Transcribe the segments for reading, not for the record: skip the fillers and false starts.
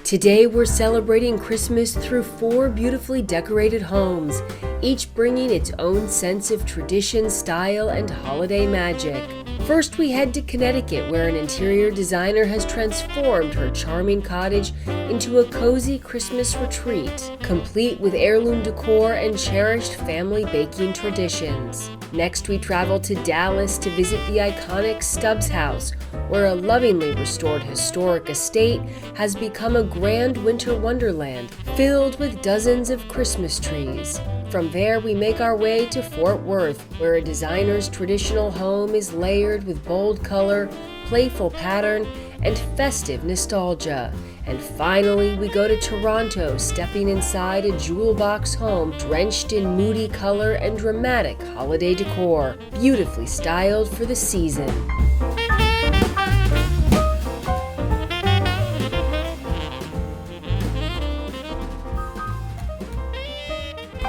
Today we're celebrating Christmas through 4 beautifully decorated homes, each bringing its own sense of tradition, style, and holiday magic. First, we head to Connecticut, where an interior designer has transformed her charming cottage into a cozy Christmas retreat, complete with heirloom decor and cherished family baking traditions. Next, we travel to Dallas to visit the iconic Stubbs House, where a lovingly restored historic estate has become a grand winter wonderland filled with dozens of Christmas trees. From there, we make our way to Fort Worth, where a designer's traditional home is layered with bold color, playful pattern, and festive nostalgia. And finally, we go to Toronto, stepping inside a jewel box home drenched in moody color and dramatic holiday decor, beautifully styled for the season.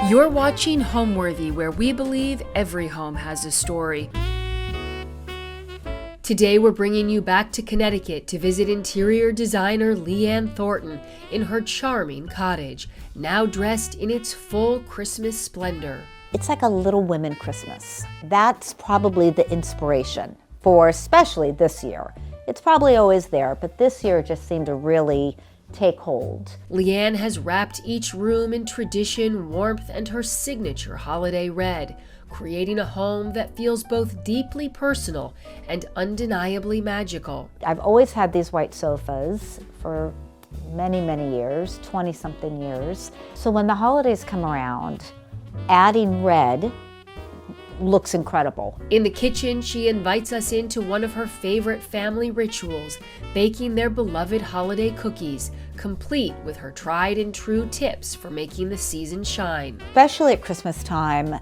You're watching Homeworthy, where we believe every home has a story. Today we're bringing you back to Connecticut to visit interior designer Leanne Thornton in her charming cottage, now dressed in its full Christmas splendor. It's like a Little Women Christmas. That's probably the inspiration for especially this year. It's probably always there, but this year it just seemed to really take hold. Leanne has wrapped each room in tradition, warmth, and her signature holiday red, creating a home that feels both deeply personal and undeniably magical. I've always had these white sofas for many, many years, 20-something years. So when the holidays come around, adding red looks incredible. In the kitchen, she invites us into one of her favorite family rituals, baking their beloved holiday cookies, complete with her tried and true tips for making the season shine. Especially at Christmas time,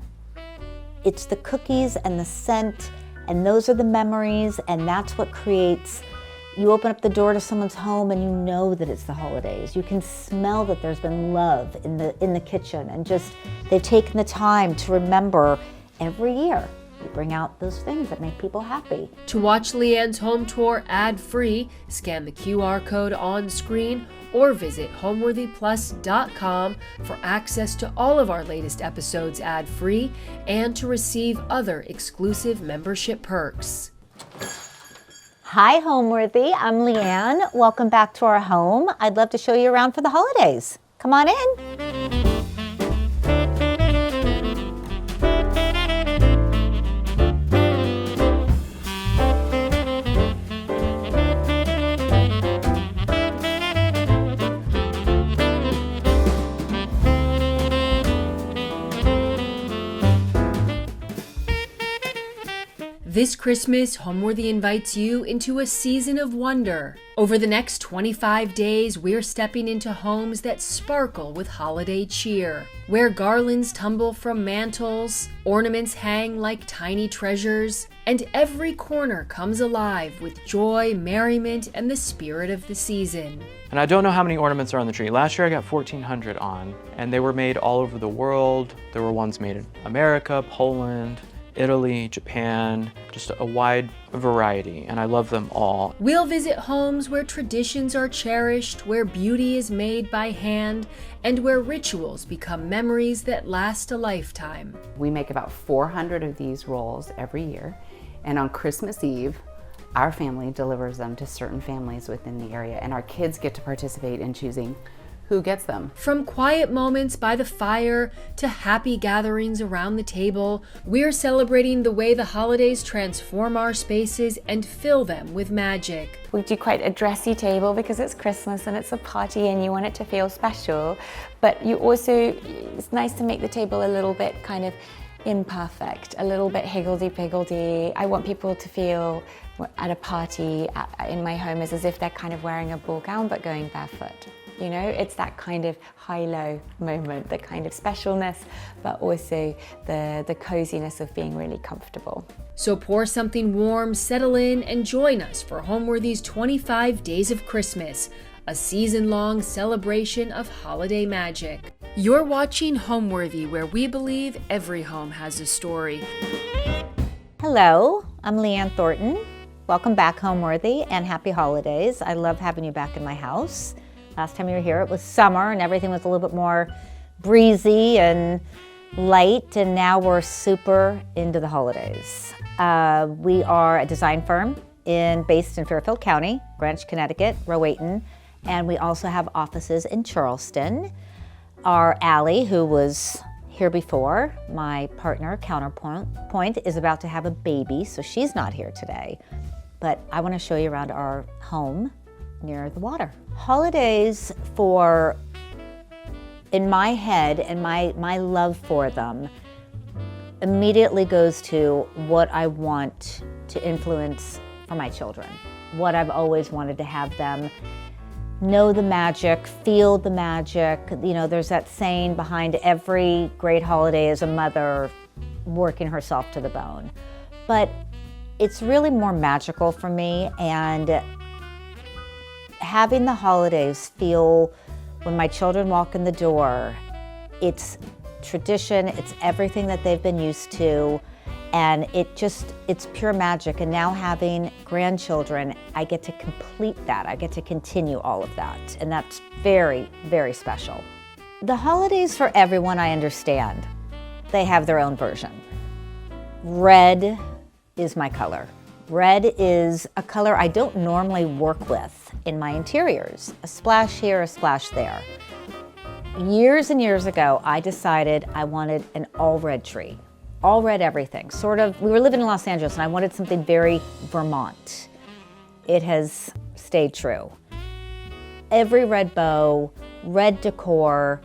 it's the cookies and the scent, and those are the memories, and that's what creates, you open up the door to someone's home and you know that it's the holidays. You can smell that there's been love in the kitchen, and just they've taken the time to remember every year. You bring out those things that make people happy. To watch Leanne's home tour ad-free, scan the QR code on screen or visit homeworthyplus.com for access to all of our latest episodes ad-free and to receive other exclusive membership perks. Hi Homeworthy, I'm Leanne. Welcome back to our home. I'd love to show you around for the holidays. Come on in. This Christmas, Homeworthy invites you into a season of wonder. Over the next 25 days, we're stepping into homes that sparkle with holiday cheer, where garlands tumble from mantels, ornaments hang like tiny treasures, and every corner comes alive with joy, merriment, and the spirit of the season. And I don't know how many ornaments are on the tree. Last year I got 1,400 on, and they were made all over the world. There were ones made in America, Poland, Italy, Japan, just a wide variety, and I love them all. We'll visit homes where traditions are cherished, where beauty is made by hand, and where rituals become memories that last a lifetime. We make about 400 of these rolls every year, and on Christmas Eve, our family delivers them to certain families within the area, and our kids get to participate in choosing who gets them. From quiet moments by the fire to happy gatherings around the table, we're celebrating the way the holidays transform our spaces and fill them with magic. We do quite a dressy table because it's Christmas and it's a party and you want it to feel special, but you also, it's nice to make the table a little bit kind of imperfect, a little bit higgledy-piggledy. I want people to feel at a party in my home as if they're kind of wearing a ball gown but going barefoot. You know, it's that kind of high-low moment, the kind of specialness, but also the coziness of being really comfortable. So pour something warm, settle in, and join us for Homeworthy's 25 Days of Christmas, a season-long celebration of holiday magic. You're watching Homeworthy, where we believe every home has a story. Hello, I'm Leanne Thornton. Welcome back, Homeworthy, and happy holidays. I love having you back in my house. Last time you were here, it was summer and everything was a little bit more breezy and light, and now we're super into the holidays. We are a design firm based in Fairfield County, Greenwich, Connecticut, Rowayton, and we also have offices in Charleston. Our Allie, who was here before, my partner, Counterpoint, is about to have a baby, so she's not here today. But I want to show you around our home near the water. Holidays in my head and my love for them immediately goes to what I want to influence for my children. What I've always wanted to have them know the magic, feel the magic. You know, there's that saying behind every great holiday is a mother working herself to the bone. But it's really more magical for me, and having the holidays feel, when my children walk in the door, it's tradition, it's everything that they've been used to, and it's pure magic. And now having grandchildren, I get to complete that. I get to continue all of that, and that's very, very special. The holidays for everyone, I understand. They have their own version. Red is my color. Red is a color I don't normally work with in my interiors. A splash here, a splash there. Years and years ago, I decided I wanted an all red tree. All red everything. We were living in Los Angeles and I wanted something very Vermont. It has stayed true. Every red bow, red decor,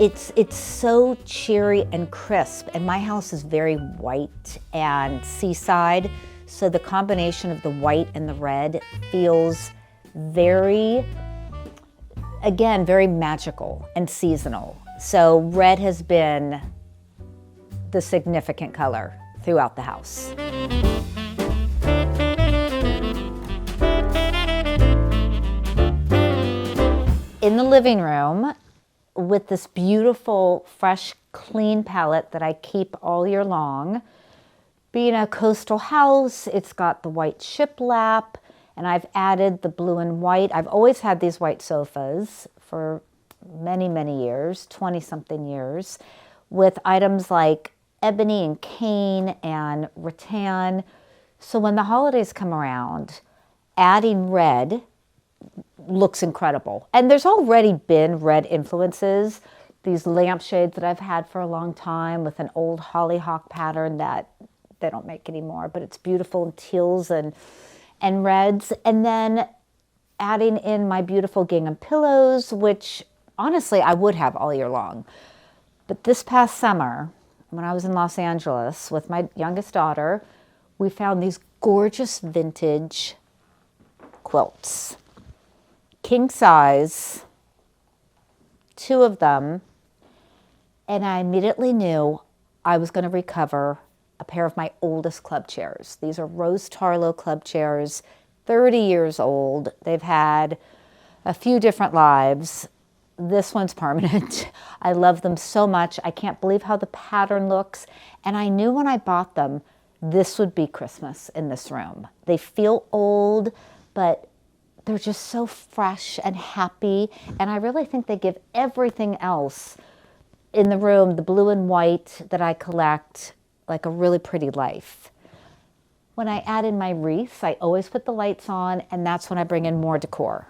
it's so cheery and crisp, and my house is very white and seaside, so the combination of the white and the red feels very magical and seasonal. So red has been the significant color throughout the house. In the living room, with this beautiful, fresh, clean palette that I keep all year long. Being a coastal house, it's got the white shiplap, and I've added the blue and white. I've always had these white sofas for many, many years, 20-something years, with items like ebony and cane and rattan. So when the holidays come around, adding red looks incredible. And there's already been red influences. These lampshades that I've had for a long time with an old hollyhock pattern that they don't make anymore, but it's beautiful in teals and reds. And then adding in my beautiful gingham pillows, which honestly I would have all year long. But this past summer, when I was in Los Angeles with my youngest daughter, we found these gorgeous vintage quilts. King size, 2 of them, and I immediately knew I was going to recover a pair of my oldest club chairs. These are Rose Tarlow club chairs, 30 years old. They've had a few different lives. This one's permanent. I love them so much. I can't believe how the pattern looks. And I knew when I bought them, this would be Christmas in this room. They feel old, but they're just so fresh and happy. And I really think they give everything else in the room, the blue and white that I collect, like a really pretty life. When I add in my wreaths, I always put the lights on, and that's when I bring in more decor.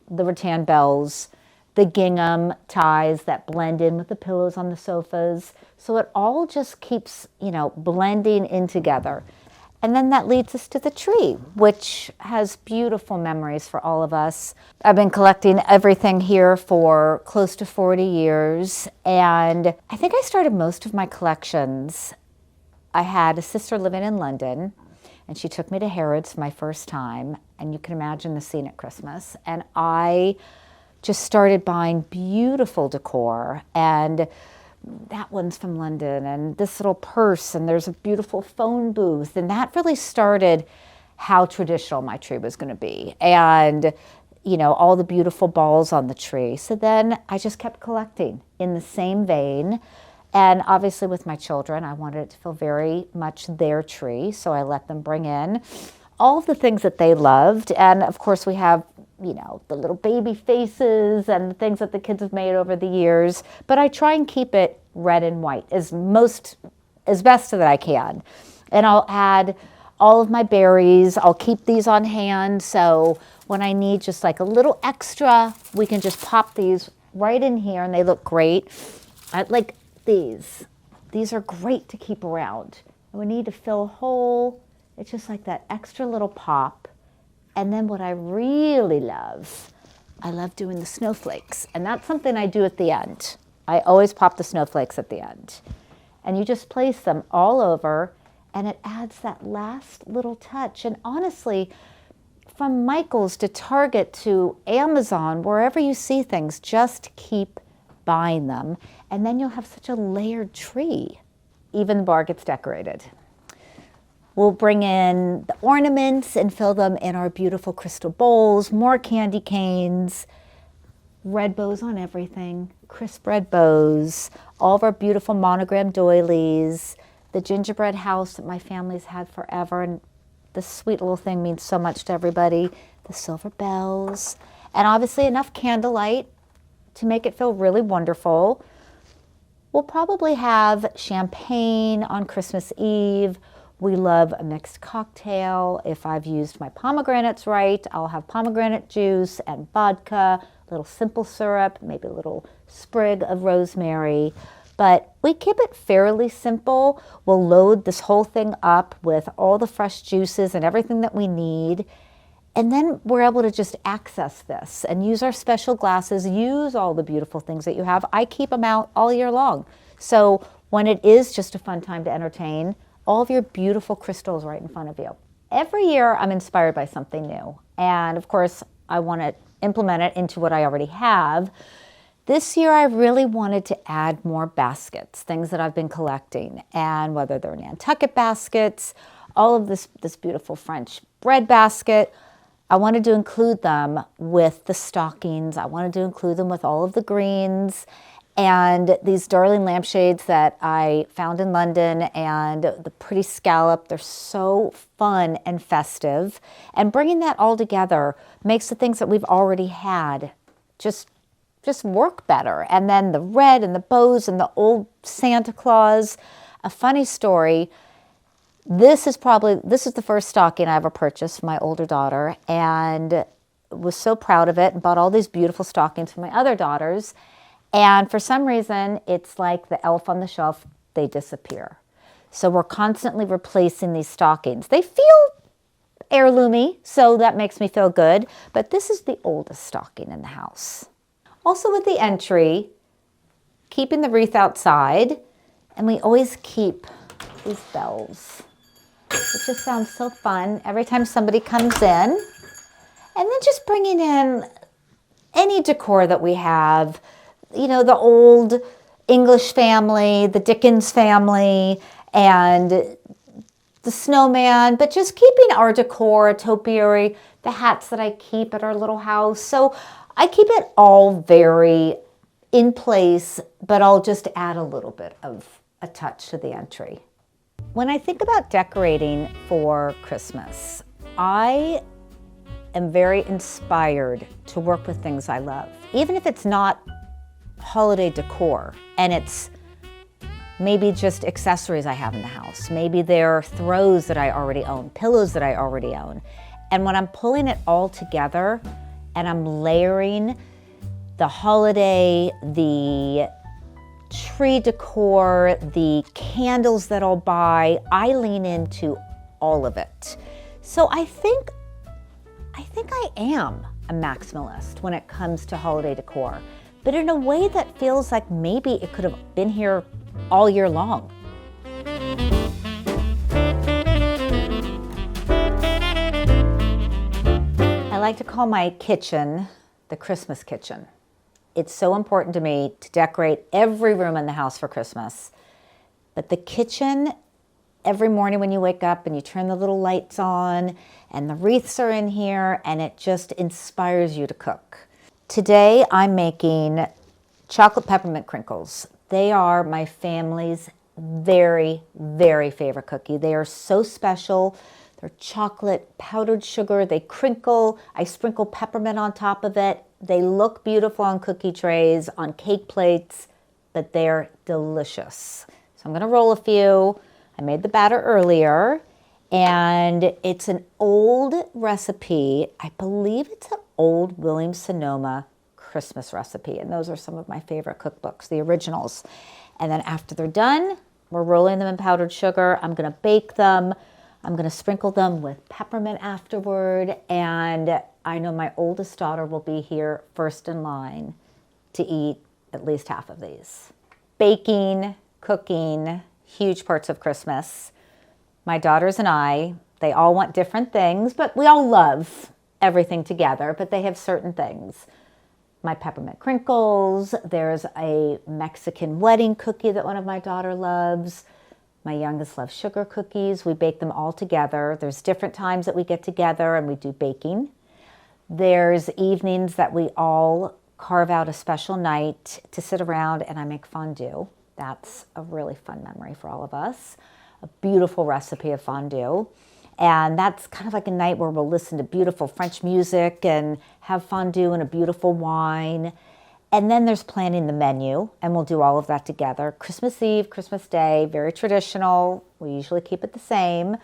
The rattan bells, the gingham ties that blend in with the pillows on the sofas. So it all just keeps, blending in together. And then that leads us to the tree, which has beautiful memories for all of us. I've been collecting everything here for close to 40 years, and I think I started most of my collections. I had a sister living in London, and she took me to Harrods for my first time, and you can imagine the scene at Christmas. And I just started buying beautiful decor, and that one's from London, and this little purse, and there's a beautiful phone booth, and that really started how traditional my tree was going to be, and all the beautiful balls on the tree. So then I just kept collecting in the same vein, and obviously with my children, I wanted it to feel very much their tree, so I let them bring in all of the things that they loved. And of course we have you know, the little baby faces and the things that the kids have made over the years. But I try and keep it red and white as best that I can. And I'll add all of my berries. I'll keep these on hand, so when I need just like a little extra, we can just pop these right in here and they look great. I like these. These are great to keep around. And we need to fill a hole. It's just like that extra little pop. And then what I really love, I love doing the snowflakes. And that's something I do at the end. I always pop the snowflakes at the end. And you just place them all over, and it adds that last little touch. And honestly, from Michael's to Target to Amazon, wherever you see things, just keep buying them. And then you'll have such a layered tree. Even the bar gets decorated. We'll bring in the ornaments and fill them in our beautiful crystal bowls, more candy canes, red bows on everything, crisp red bows, all of our beautiful monogram doilies, the gingerbread house that my family's had forever, and this sweet little thing means so much to everybody, the silver bells, and obviously enough candlelight to make it feel really wonderful. We'll probably have champagne on Christmas Eve. We love a mixed cocktail. If I've used my pomegranates right, I'll have pomegranate juice and vodka, a little simple syrup, maybe a little sprig of rosemary. But we keep it fairly simple. We'll load this whole thing up with all the fresh juices and everything that we need. And then we're able to just access this and use our special glasses, use all the beautiful things that you have. I keep them out all year long. So when it is just a fun time to entertain, all of your beautiful crystals right in front of you. Every year I'm inspired by something new. And of course, I want to implement it into what I already have. This year I really wanted to add more baskets, things that I've been collecting. And whether they're Nantucket baskets, all of this beautiful French bread basket, I wanted to include them with the stockings. I wanted to include them with all of the greens and these darling lampshades that I found in London and the pretty scallop. They're so fun and festive. And bringing that all together makes the things that we've already had just work better. And then the red and the bows and the old Santa Claus. A funny story. This is the first stocking I ever purchased for my older daughter, and was so proud of it and bought all these beautiful stockings for my other daughters. And for some reason, it's like the elf on the shelf, they disappear. So we're constantly replacing these stockings. They feel heirloomy, so that makes me feel good. But this is the oldest stocking in the house. Also with the entry, keeping the wreath outside, and we always keep these bells. It just sounds so fun every time somebody comes in. And then just bringing in any decor that we have, you know, the old English family, the Dickens family, and the snowman, but just keeping our decor, a topiary, the hats that I keep at our little house. So I keep it all very in place, but I'll just add a little bit of a touch to the entry. When I think about decorating for Christmas, I am very inspired to work with things I love. Even if it's not holiday decor and it's maybe just accessories I have in the house. Maybe they're throws that I already own, pillows that I already own. And when I'm pulling it all together and I'm layering the holiday, the tree decor, the candles that I'll buy, I lean into all of it. So I think I am a maximalist when it comes to holiday decor, but in a way that feels like maybe it could have been here all year long. I like to call my kitchen the Christmas kitchen. It's so important to me to decorate every room in the house for Christmas. But the kitchen, every morning when you wake up and you turn the little lights on and the wreaths are in here, and it just inspires you to cook. Today I'm making chocolate peppermint crinkles. They are my family's very, very favorite cookie. They are so special. They're chocolate, powdered sugar, they crinkle. I sprinkle peppermint on top of it. They look beautiful on cookie trays, on cake plates, but they're delicious. So I'm gonna roll a few. I made the batter earlier, and it's an old recipe. I believe it's an old Williams-Sonoma Christmas recipe, and those are some of my favorite cookbooks, the originals. And then after they're done, we're rolling them in powdered sugar. I'm gonna bake them. I'm gonna sprinkle them with peppermint afterward, and I know my oldest daughter will be here first in line to eat at least half of these. Baking, cooking, huge parts of Christmas. My daughters and I, they all want different things, but we all love everything together, but they have certain things. My peppermint crinkles, there's a Mexican wedding cookie that one of my daughter loves. My youngest loves sugar cookies. We bake them all together. There's different times that we get together and we do baking. There's evenings that we all carve out a special night to sit around and I make fondue. That's a really fun memory for all of us. A beautiful recipe of fondue. And that's kind of like a night where we'll listen to beautiful French music and have fondue and a beautiful wine. And then there's planning the menu, and we'll do all of that together. Christmas Eve, Christmas Day, very traditional. We usually keep it the same.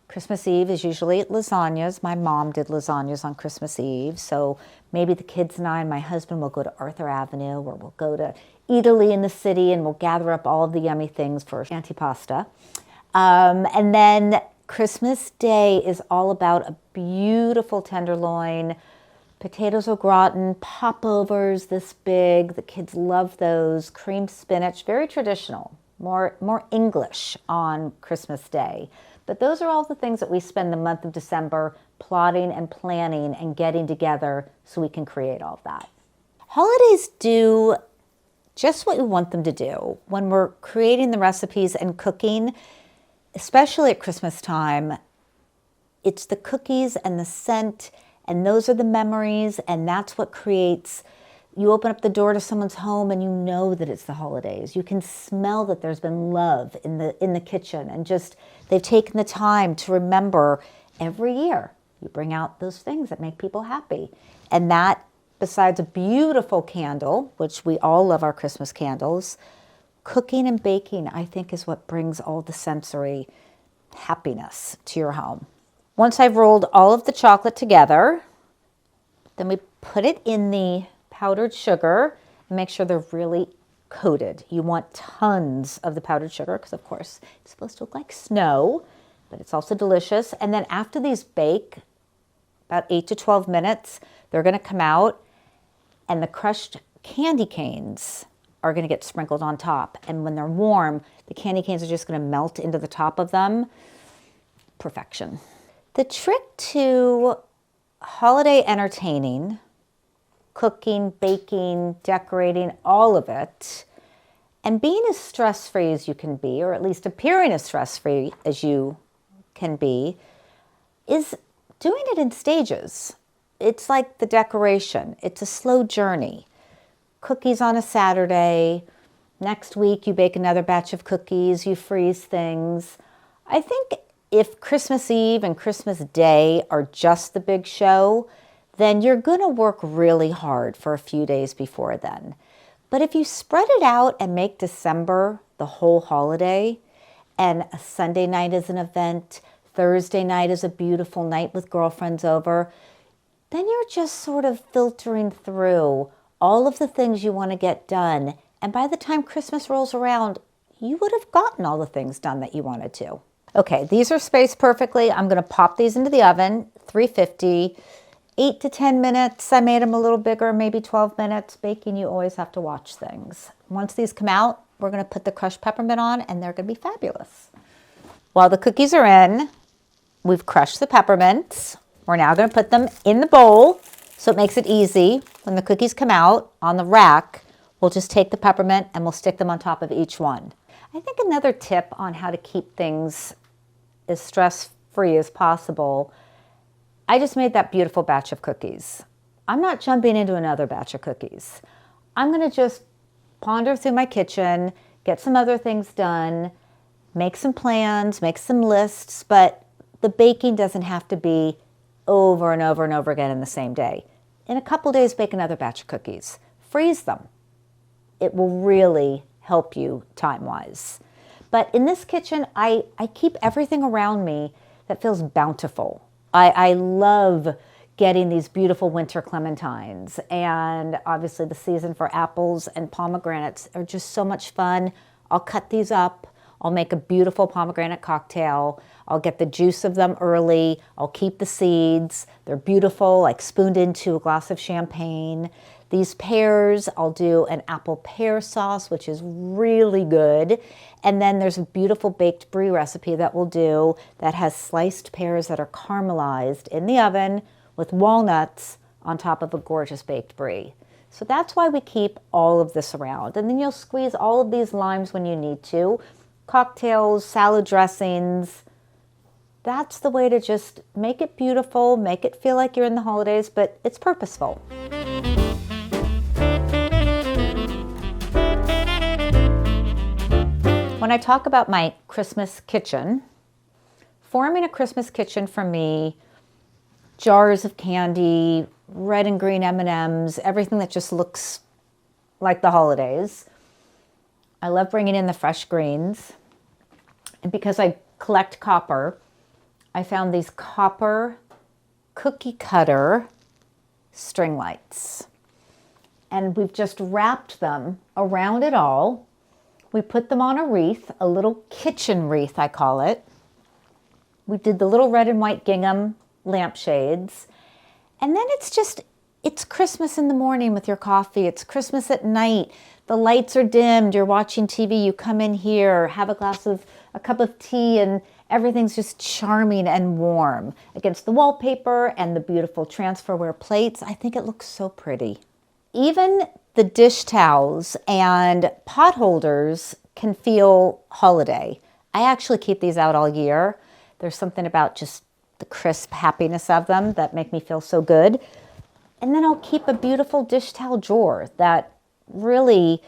Christmas Eve is usually lasagnas. My mom did lasagnas on Christmas Eve. So maybe the kids and I and my husband will go to Arthur Avenue, or we'll go to Italy in the city, and we'll gather up all of the yummy things for antipasta. And then Christmas Day is all about a beautiful tenderloin, potatoes au gratin, popovers this big. The kids love those. Cream spinach, very traditional, more English on Christmas Day. But those are all the things that we spend the month of December plotting and planning and getting together so we can create all of that. Holidays do just what we want them to do. When we're creating the recipes and cooking, especially at Christmas time, it's the cookies and the scent, and those are the memories, and that's what creates, you open up the door to someone's home and you know that it's the holidays. You can smell that there's been love in the kitchen, and just they've taken the time to remember every year. You bring out those things that make people happy. And that, besides a beautiful candle, which we all love our Christmas candles, cooking and baking, I think, is what brings all the sensory happiness to your home. Once I've rolled all of the chocolate together, then we put it in the powdered sugar and make sure they're really coated. You want tons of the powdered sugar because, of course, it's supposed to look like snow, but it's also delicious. And then after these bake, about 8 to 12 minutes, they're going to come out, and the crushed candy canes are going to get sprinkled on top. And when they're warm, the candy canes are just going to melt into the top of them. Perfection. The trick to holiday entertaining, cooking, baking, decorating, all of it, and being as stress-free as you can be, or at least appearing as stress-free as you can be, is doing it in stages. It's like the decoration. It's a slow journey. Cookies on a Saturday. Next week, you bake another batch of cookies. You freeze things. I think if Christmas Eve and Christmas Day are just the big show, then you're going to work really hard for a few days before then. But if you spread it out and make December the whole holiday, and a Sunday night is an event, Thursday night is a beautiful night with girlfriends over, then you're just sort of filtering through all of the things you want to get done. And by the time Christmas rolls around, you would have gotten all the things done that you wanted to. Okay, these are spaced perfectly. I'm going to pop these into the oven, 350, 8 to 10 minutes. I made them a little bigger, maybe 12 minutes. Baking, you always have to watch things. Once these come out, we're going to put the crushed peppermint on, and they're going to be fabulous. While the cookies are in, we've crushed the peppermints. We're now going to put them in the bowl, so it makes it easy. When the cookies come out on the rack, we'll just take the peppermint and we'll stick them on top of each one. I think another tip on how to keep things as stress-free as possible, I just made that beautiful batch of cookies. I'm not jumping into another batch of cookies. I'm going to just ponder through my kitchen, get some other things done, make some plans, make some lists, but the baking doesn't have to be over and over and over again in the same day. In a couple days, bake another batch of cookies. Freeze them. It will really help you time-wise. But in this kitchen, I keep everything around me that feels bountiful. I love getting these beautiful winter clementines, and obviously the season for apples and pomegranates are just so much fun. I'll cut these up. I'll make a beautiful pomegranate cocktail. I'll get the juice of them early. I'll keep the seeds. They're beautiful, like spooned into a glass of champagne. These pears, I'll do an apple pear sauce, which is really good. And then there's a beautiful baked brie recipe that we'll do that has sliced pears that are caramelized in the oven with walnuts on top of a gorgeous baked brie. So that's why we keep all of this around. And then you'll squeeze all of these limes when you need to. Cocktails, salad dressings. That's the way to just make it beautiful, make it feel like you're in the holidays, but it's purposeful. When I talk about my Christmas kitchen, forming a Christmas kitchen for me, jars of candy, red and green M&Ms, everything that just looks like the holidays. I love bringing in the fresh greens. And because I collect copper, I found these copper cookie cutter string lights. And we've just wrapped them around it all. We put them on a wreath, a little kitchen wreath, I call it. We did the little red and white gingham lampshades. And then it's Christmas in the morning with your coffee. It's Christmas at night. The lights are dimmed. You're watching TV. You come in here, have a cup of tea, and everything's just charming and warm. Against the wallpaper and the beautiful transferware plates, I think it looks so pretty. Even the dish towels and pot holders can feel holiday. I actually keep these out all year. There's something about just the crisp happiness of them that make me feel so good. And then I'll keep a beautiful dish towel drawer that really,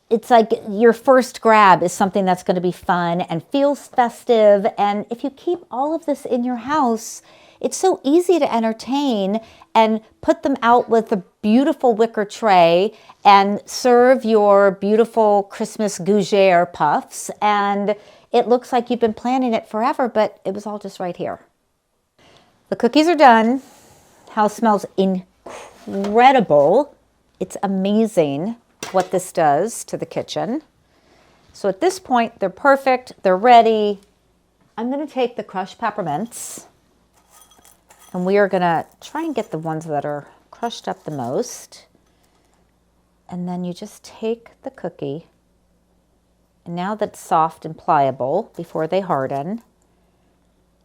it's like your first grab is something that's going to be fun and feels festive. And if you keep all of this in your house, it's so easy to entertain and put them out with a beautiful wicker tray and serve your beautiful Christmas gougere puffs. And it looks like you've been planning it forever, but it was all just right here. The cookies are done. House smells incredible. It's amazing what this does to the kitchen. So at this point, they're perfect. They're ready. I'm going to take the crushed peppermints, and we are going to try and get the ones that are crushed up the most. And then you just take the cookie, and now that's soft and pliable before they harden.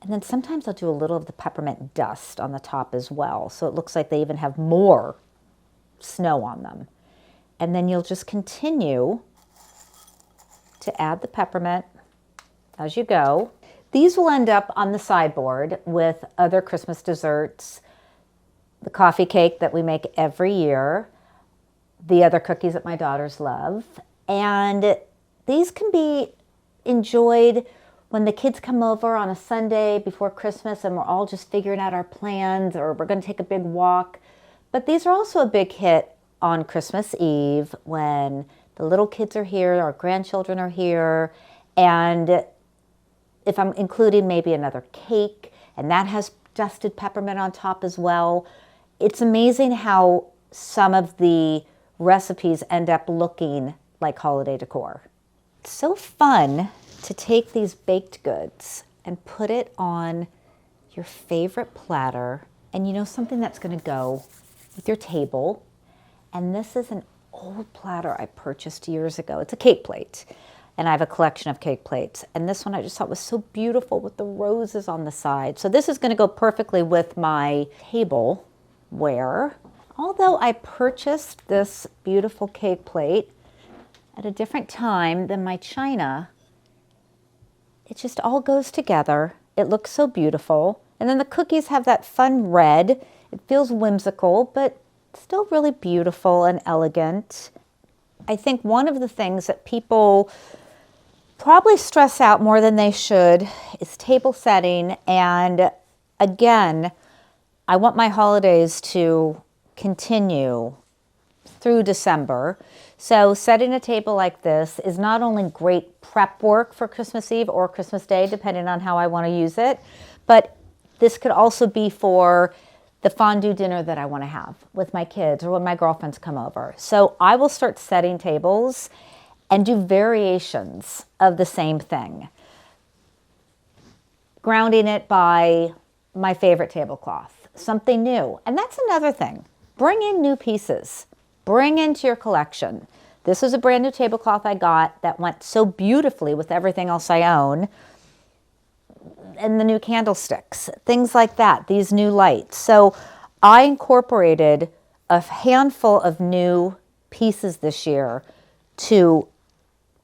And then sometimes I'll do a little of the peppermint dust on the top as well, so it looks like they even have more snow on them. And then you'll just continue to add the peppermint as you go. These will end up on the sideboard with other Christmas desserts, the coffee cake that we make every year, the other cookies that my daughters love. And these can be enjoyed when the kids come over on a Sunday before Christmas and we're all just figuring out our plans, or we're going to take a big walk. But these are also a big hit on Christmas Eve when the little kids are here, our grandchildren are here, and if I'm including maybe another cake, and that has dusted peppermint on top as well. It's amazing how some of the recipes end up looking like holiday decor. It's so fun to take these baked goods and put it on your favorite platter, and you know, something that's going to go with your table. And this is an old platter I purchased years ago. It's a cake plate, and I have a collection of cake plates. And this one I just thought was so beautiful with the roses on the side. So this is going to go perfectly with my tableware. Although I purchased this beautiful cake plate at a different time than my china, it just all goes together. It looks so beautiful. And then the cookies have that fun red. It feels whimsical, but still really beautiful and elegant. I think one of the things that people probably stress out more than they should is table setting. And again, I want my holidays to continue through December. So setting a table like this is not only great prep work for Christmas Eve or Christmas Day, depending on how I want to use it, but this could also be for the fondue dinner that I want to have with my kids or when my girlfriends come over. So I will start setting tables and do variations of the same thing. Grounding it by my favorite tablecloth, something new. And that's another thing. Bring in new pieces. Bring into your collection. This is a brand new tablecloth I got that went so beautifully with everything else I own. And the new candlesticks, things like that, these new lights. So I incorporated a handful of new pieces this year to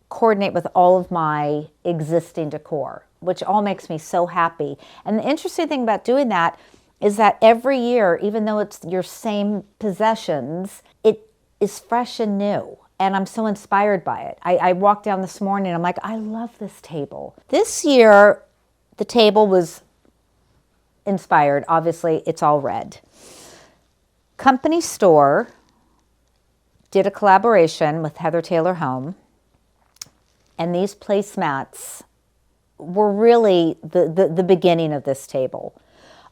coordinate with all of my existing decor, which all makes me so happy. And the interesting thing about doing that is that every year, even though it's your same possessions, it is fresh and new. And I'm so inspired by it. I walked down this morning and I'm like, I love this table. This year, the table was inspired. Obviously, it's all red. Company Store did a collaboration with Heather Taylor Home. And these placemats were really the beginning of this table.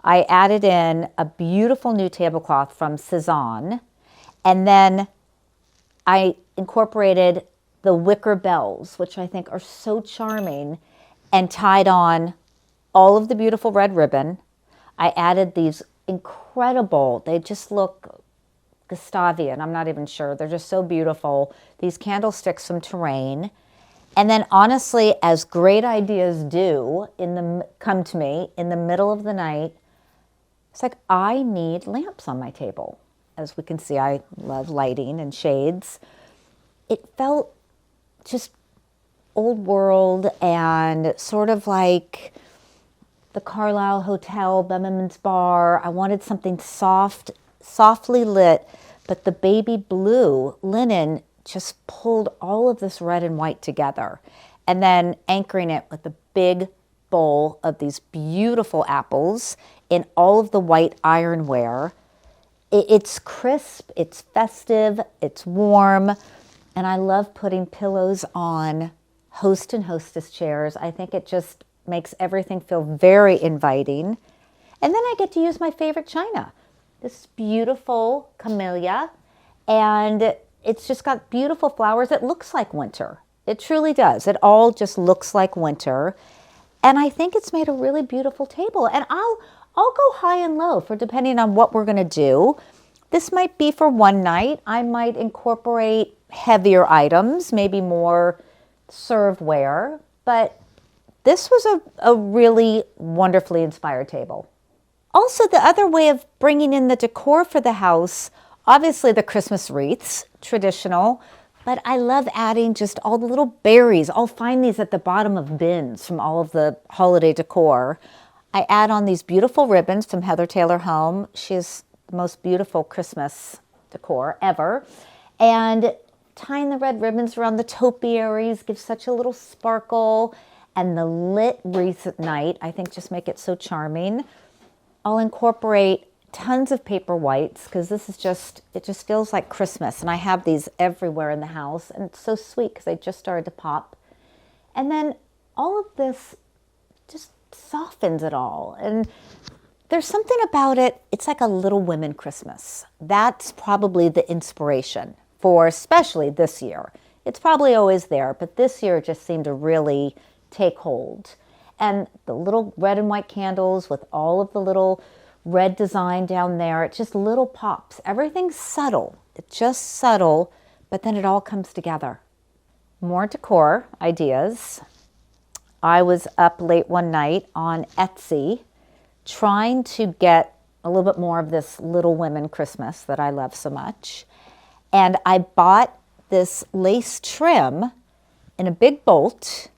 I added in a beautiful new tablecloth from Cezanne. And then I incorporated the wicker bells, which I think are so charming, and tied on all of the beautiful red ribbon. I added these incredible, they just look Gustavian, I'm not even sure. They're just so beautiful. These candlesticks from Terrain. And then honestly, as great ideas do come to me in the middle of the night, it's like, I need lamps on my table. As we can see, I love lighting and shades. It felt just old world and sort of like the Carlisle Hotel, Bemmerman's Bar. I wanted something soft, softly lit, but the baby blue linen just pulled all of this red and white together. And then anchoring it with a big bowl of these beautiful apples in all of the white ironware. It's crisp, it's festive, it's warm, and I love putting pillows on host and hostess chairs. I think it just makes everything feel very inviting. And then I get to use my favorite china, this beautiful camellia, and it's just got beautiful flowers. It looks like winter. It truly does. It all just looks like winter. And I think it's made a really beautiful table. And I'll go high and low for depending on what we're going to do. This might be for one night. I might incorporate heavier items, maybe more serveware, but this was a really wonderfully inspired table. Also, the other way of bringing in the decor for the house, obviously the Christmas wreaths, traditional, but I love adding just all the little berries. I'll find these at the bottom of bins from all of the holiday decor. I add on these beautiful ribbons from Heather Taylor Home. She has the most beautiful Christmas decor ever. And tying the red ribbons around the topiaries gives such a little sparkle. And the lit wreaths at night, I think, just make it so charming. I'll incorporate tons of paper whites because it just feels like Christmas. And I have these everywhere in the house. And it's so sweet because they just started to pop. And then all of this just softens it all. And there's something about it. It's like a Little Women Christmas. That's probably the inspiration for especially this year. It's probably always there, but this year it just seemed to really take hold. And the little red and white candles with all of the little red design down there, it just little pops. Everything's subtle. It's just subtle, but then it all comes together. More decor ideas. I was up late one night on Etsy trying to get a little bit more of this Little Women Christmas that I love so much. And I bought this lace trim in a big bolt.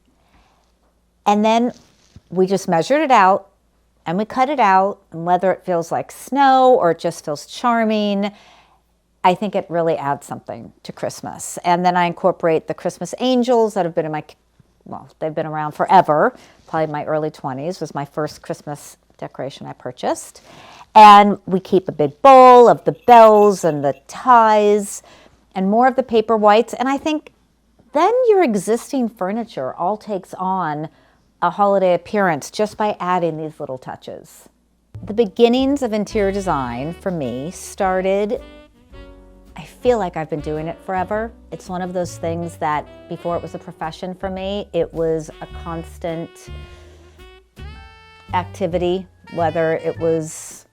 And then we just measured it out and we cut it out. And whether it feels like snow or it just feels charming, I think it really adds something to Christmas. And then I incorporate the Christmas angels that have been in my well, they've been around forever. Probably my early 20s was my first Christmas decoration I purchased. And we keep a big bowl of the bells and the ties and more of the paper whites. And I think then your existing furniture all takes on a holiday appearance just by adding these little touches. The beginnings of interior design for me started, I feel like I've been doing it forever. It's one of those things that before it was a profession for me, it was a constant activity, whether it was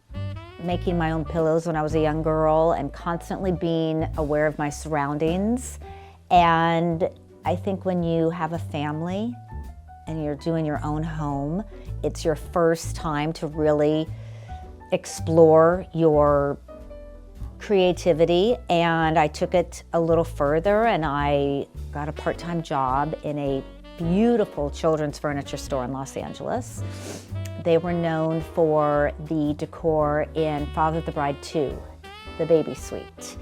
making my own pillows when I was a young girl and constantly being aware of my surroundings. And I think when you have a family and you're doing your own home, it's your first time to really explore your creativity. And I took it a little further and I got a part-time job in a beautiful children's furniture store in Los Angeles. They were known for the decor in Father of the Bride 2, the baby suite.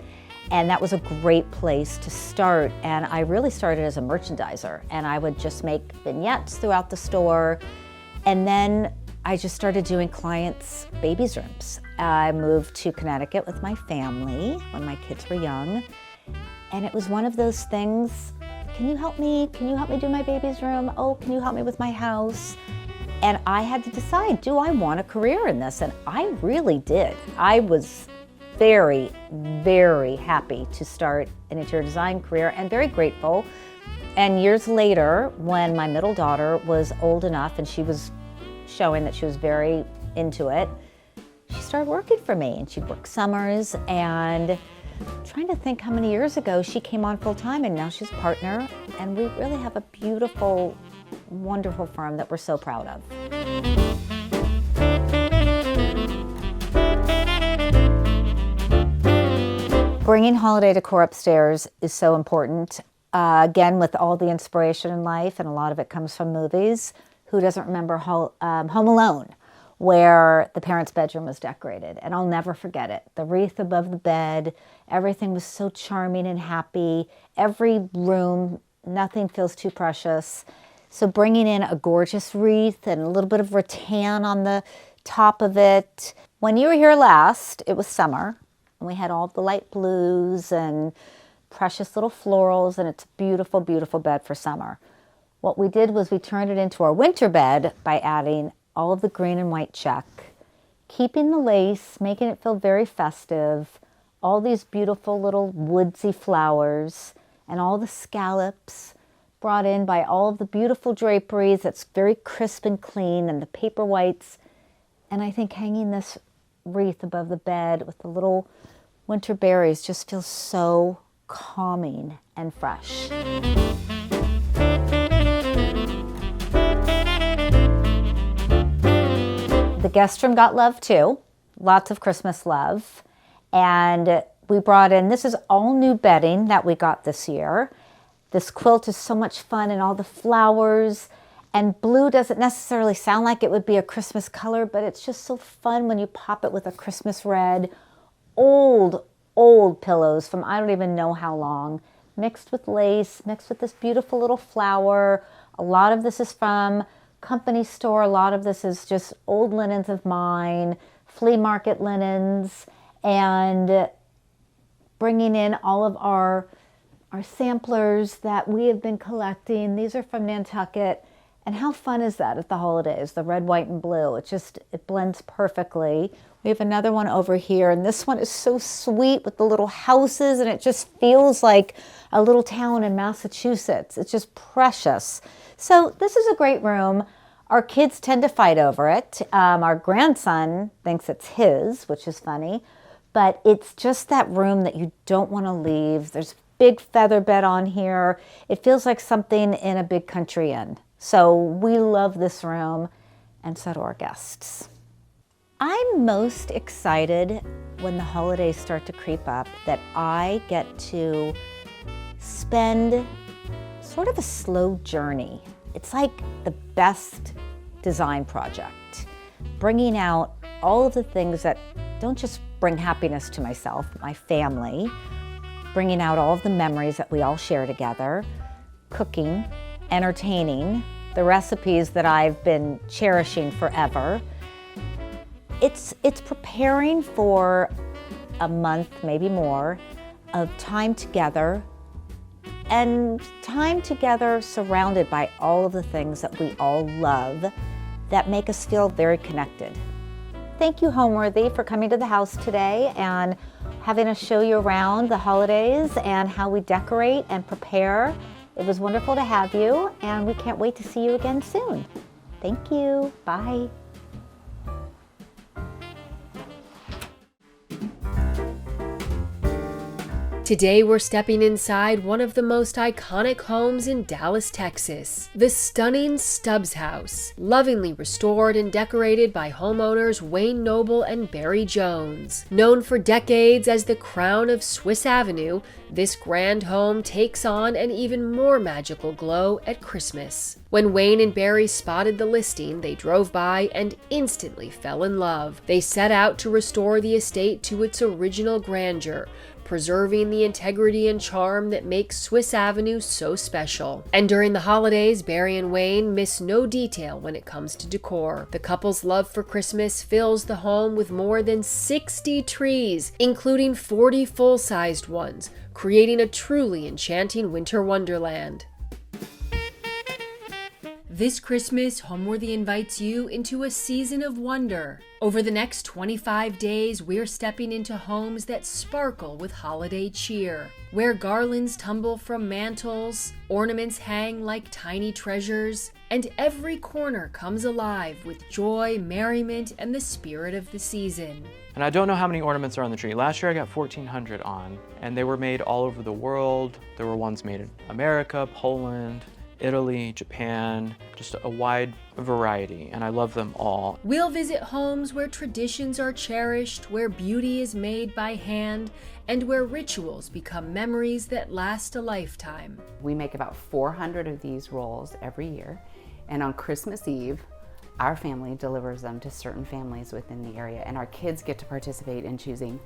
And that was a great place to start. And I really started as a merchandiser, and I would just make vignettes throughout the store. And then I just started doing clients' babies' rooms. I moved to Connecticut with my family when my kids were young. And it was one of those things, can you help me? Can you help me do my baby's room? Oh, can you help me with my house? And I had to decide, do I want a career in this? And I really did. I was very, very happy to start an interior design career and very grateful. And years later, when my middle daughter was old enough and she was showing that she was very into it, she started working for me, and she'd work summers. And I'm trying to think how many years ago she came on full time, and now she's a partner. And we really have a beautiful, wonderful firm that we're so proud of. Bringing holiday decor upstairs is so important. Again, with all the inspiration in life, and a lot of it comes from movies. Who doesn't remember Home Alone, where the parents' bedroom was decorated? And I'll never forget it. The wreath above the bed, everything was so charming and happy. Every room, nothing feels too precious. So bringing in a gorgeous wreath and a little bit of rattan on the top of it. When you were here last, it was summer, and we had all the light blues and precious little florals, and it's a beautiful, beautiful bed for summer. What we did was we turned it into our winter bed by adding all of the green and white check, keeping the lace, making it feel very festive, all these beautiful little woodsy flowers, and all the scallops brought in by all of the beautiful draperies that's very crisp and clean, and the paper whites. And I think hanging this wreath above the bed with the little winter berries just feels so calming and fresh. The guest room got love too, lots of Christmas love. And we brought in, this is all new bedding that we got this year. This quilt is so much fun, and all the flowers, and blue doesn't necessarily sound like it would be a Christmas color, but it's just so fun when you pop it with a Christmas red. Old pillows from I don't even know how long, mixed with lace, mixed with this beautiful little flower. A lot of this is from company store. A lot of this is just old linens of mine, flea market linens, and bringing in all of our samplers that we have been collecting. These are from Nantucket. And how fun is that at the holidays? The red, white, and blue. It blends perfectly. We have another one over here, and this one is so sweet with the little houses, and it just feels like a little town in Massachusetts. It's just precious. So this is a great room. Our kids tend to fight over it. Our grandson thinks it's his, which is funny, but it's just that room that you don't want to leave. There's a big feather bed on here. It feels like something in a big country inn. So we love this room, and so do our guests. I'm most excited when the holidays start to creep up that I get to spend sort of a slow journey. It's like the best design project, bringing out all of the things that don't just bring happiness to myself, my family, bringing out all of the memories that we all share together, cooking, entertaining, the recipes that I've been cherishing forever. It's preparing for a month, maybe more, of time together, and time together surrounded by all of the things that we all love that make us feel very connected. Thank you, Homeworthy, for coming to the house today and having us show you around the holidays and how we decorate and prepare. It was wonderful to have you, and we can't wait to see you again soon. Thank you. Bye. Today we're stepping inside one of the most iconic homes in Dallas, Texas, the stunning Stubbs House, lovingly restored and decorated by homeowners Wayne Noble and Barry Jones. Known for decades as the crown of Swiss Avenue, this grand home takes on an even more magical glow at Christmas. When Wayne and Barry spotted the listing, they drove by and instantly fell in love. They set out to restore the estate to its original grandeur, preserving the integrity and charm that makes Swiss Avenue so special. And during the holidays, Barry and Wayne miss no detail when it comes to decor. The couple's love for Christmas fills the home with more than 60 trees, including 40 full-sized ones, creating a truly enchanting winter wonderland. This Christmas, Homeworthy invites you into a season of wonder. Over the next 25 days, we're stepping into homes that sparkle with holiday cheer, where garlands tumble from mantels, ornaments hang like tiny treasures, and every corner comes alive with joy, merriment, and the spirit of the season. And I don't know how many ornaments are on the tree. Last year I got 1,400 on, and they were made all over the world. There were ones made in America, Poland, Italy, Japan, just a wide variety, and I love them all. We'll visit homes where traditions are cherished, where beauty is made by hand, and where rituals become memories that last a lifetime. We make about 400 of these rolls every year, and on Christmas Eve, our family delivers them to certain families within the area, and our kids get to participate in choosing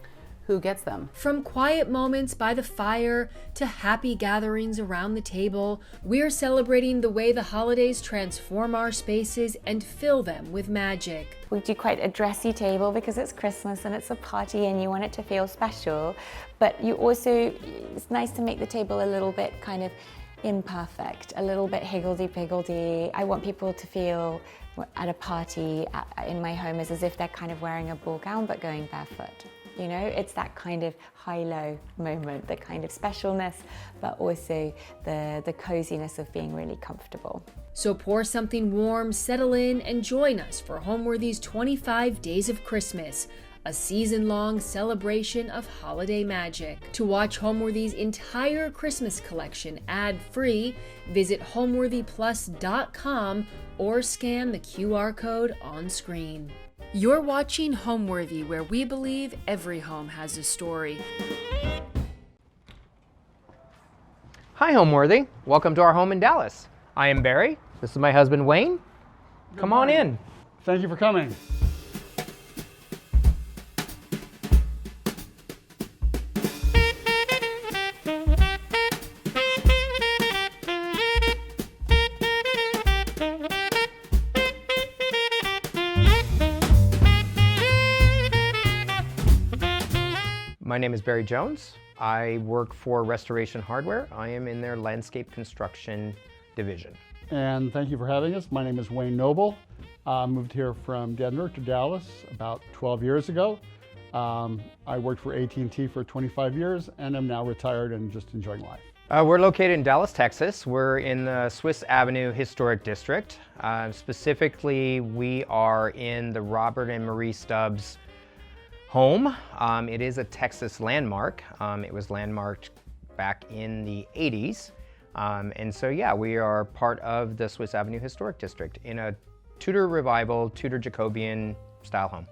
who gets them. From quiet moments by the fire to happy gatherings around the table, we're celebrating the way the holidays transform our spaces and fill them with magic. We do quite a dressy table because it's Christmas and it's a party and you want it to feel special, but you also, it's nice to make the table a little bit kind of imperfect, a little bit higgledy-piggledy. I want people to feel at a party in my home as if they're kind of wearing a ball gown but going barefoot. You know, it's that kind of high-low moment, the kind of specialness, but also the coziness of being really comfortable. So pour something warm, settle in, and join us for Homeworthy's 25 Days of Christmas, a season-long celebration of holiday magic. To watch Homeworthy's entire Christmas collection ad-free, visit homeworthyplus.com or scan the QR code on screen. You're watching Homeworthy, where we believe every home has a story. Hi, Homeworthy. Welcome to our home in Dallas. I am Barry. This is my husband, Wayne. Come on in. Thank you for coming. My name is Barry Jones. I work for Restoration Hardware. I am in their landscape construction division. And thank you for having us. My name is Wayne Noble. I moved here from Denver to Dallas about 12 years ago. I worked for AT&T for 25 years and am now retired and just enjoying life. We're located in Dallas, Texas. We're in the Swiss Avenue Historic District. Specifically, we are in the Robert and Marie Stubbs home. It is a Texas landmark. It was landmarked back in the 80s. And so yeah, we are part of the Swiss Avenue Historic District in a Tudor Revival, Tudor Jacobean style home.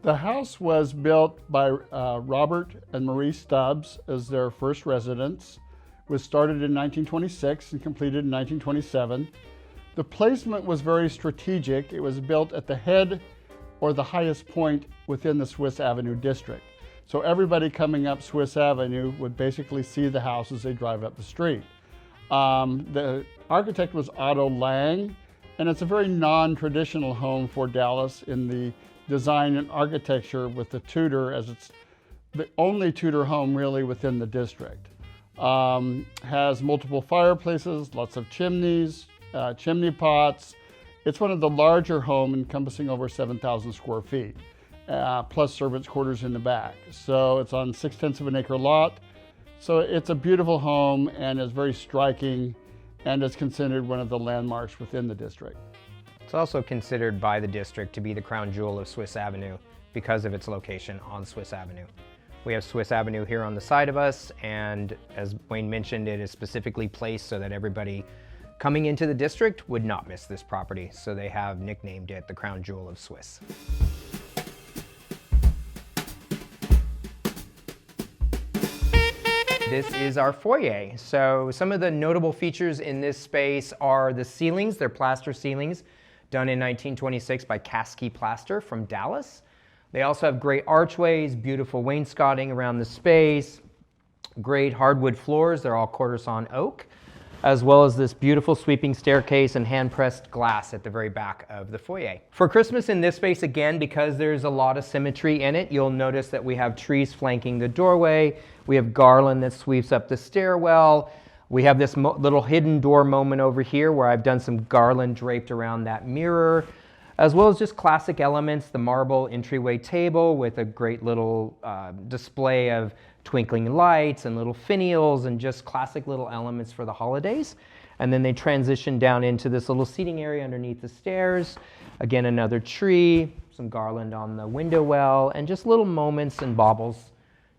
The house was built by Robert and Marie Stubbs as their first residence. It was started in 1926 and completed in 1927. The placement was very strategic. It was built at the head or the highest point within the Swiss Avenue district. So everybody coming up Swiss Avenue would basically see the house as they drive up the street. The architect was Otto Lang, and it's a very non-traditional home for Dallas in the design and architecture, with the Tudor, as it's the only Tudor home really within the district. Has multiple fireplaces, lots of chimneys, chimney pots. It's one of the larger homes, encompassing over 7,000 square feet, plus servants' quarters in the back. So it's on 6/10 of an acre lot. So it's a beautiful home and is very striking, and is considered one of the landmarks within the district. It's also considered by the district to be the crown jewel of Swiss Avenue because of its location on Swiss Avenue. We have Swiss Avenue here on the side of us, and as Wayne mentioned, it is specifically placed so that everybody coming into the district would not miss this property. So they have nicknamed it the crown jewel of Swiss. This is our foyer. So some of the notable features in this space are the ceilings. They're plaster ceilings done in 1926 by Caskey Plaster from Dallas. They also have great archways, beautiful wainscoting around the space, great hardwood floors. They're all quarter-sawn oak, as well as this beautiful sweeping staircase and hand-pressed glass at the very back of the foyer. For Christmas in this space, again, because there's a lot of symmetry in it, you'll notice that we have trees flanking the doorway. We have garland that sweeps up the stairwell. We have this little hidden door moment over here where I've done some garland draped around that mirror, as well as just classic elements, the marble entryway table with a great little display of twinkling lights and little finials and just classic little elements for the holidays. And then they transition down into this little seating area underneath the stairs. Again, another tree, some garland on the window well, and just little moments and baubles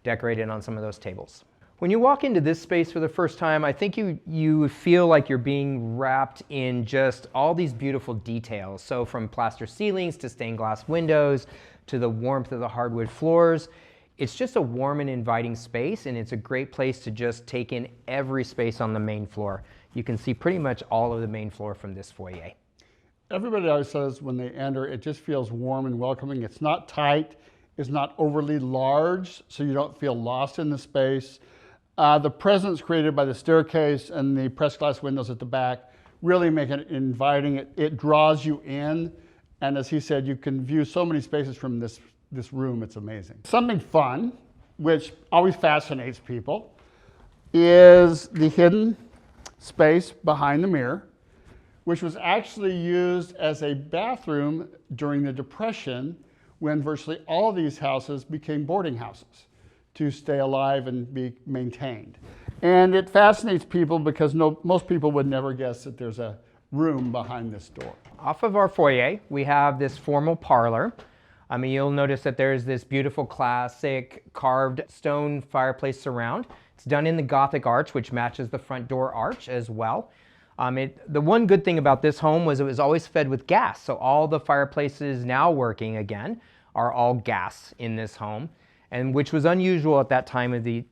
decorated on some of those tables. When you walk into this space for the first time, I think you feel like you're being wrapped in just all these beautiful details. So from plaster ceilings to stained glass windows to the warmth of the hardwood floors, it's just a warm and inviting space, and it's a great place to just take in every space on the main floor. You can see pretty much all of the main floor from this foyer. Everybody always says when they enter, it just feels warm and welcoming. It's not tight, it's not overly large, so you don't feel lost in the space. The presence created by the staircase and the pressed glass windows at the back really make it inviting. It draws you in, and as he said, you can view so many spaces from this room. It's amazing. Something fun, which always fascinates people, is the hidden space behind the mirror, which was actually used as a bathroom during the Depression, when virtually all of these houses became boarding houses to stay alive and be maintained. And it fascinates people because most people would never guess that there's a room behind this door. Off of our foyer, we have this formal parlor. You'll notice that there's this beautiful classic carved stone fireplace surround. It's done in the Gothic arch, which matches the front door arch as well. The one good thing about this home was it was always fed with gas. So all the fireplaces now working again are all gas in this home, and which was unusual at that time of the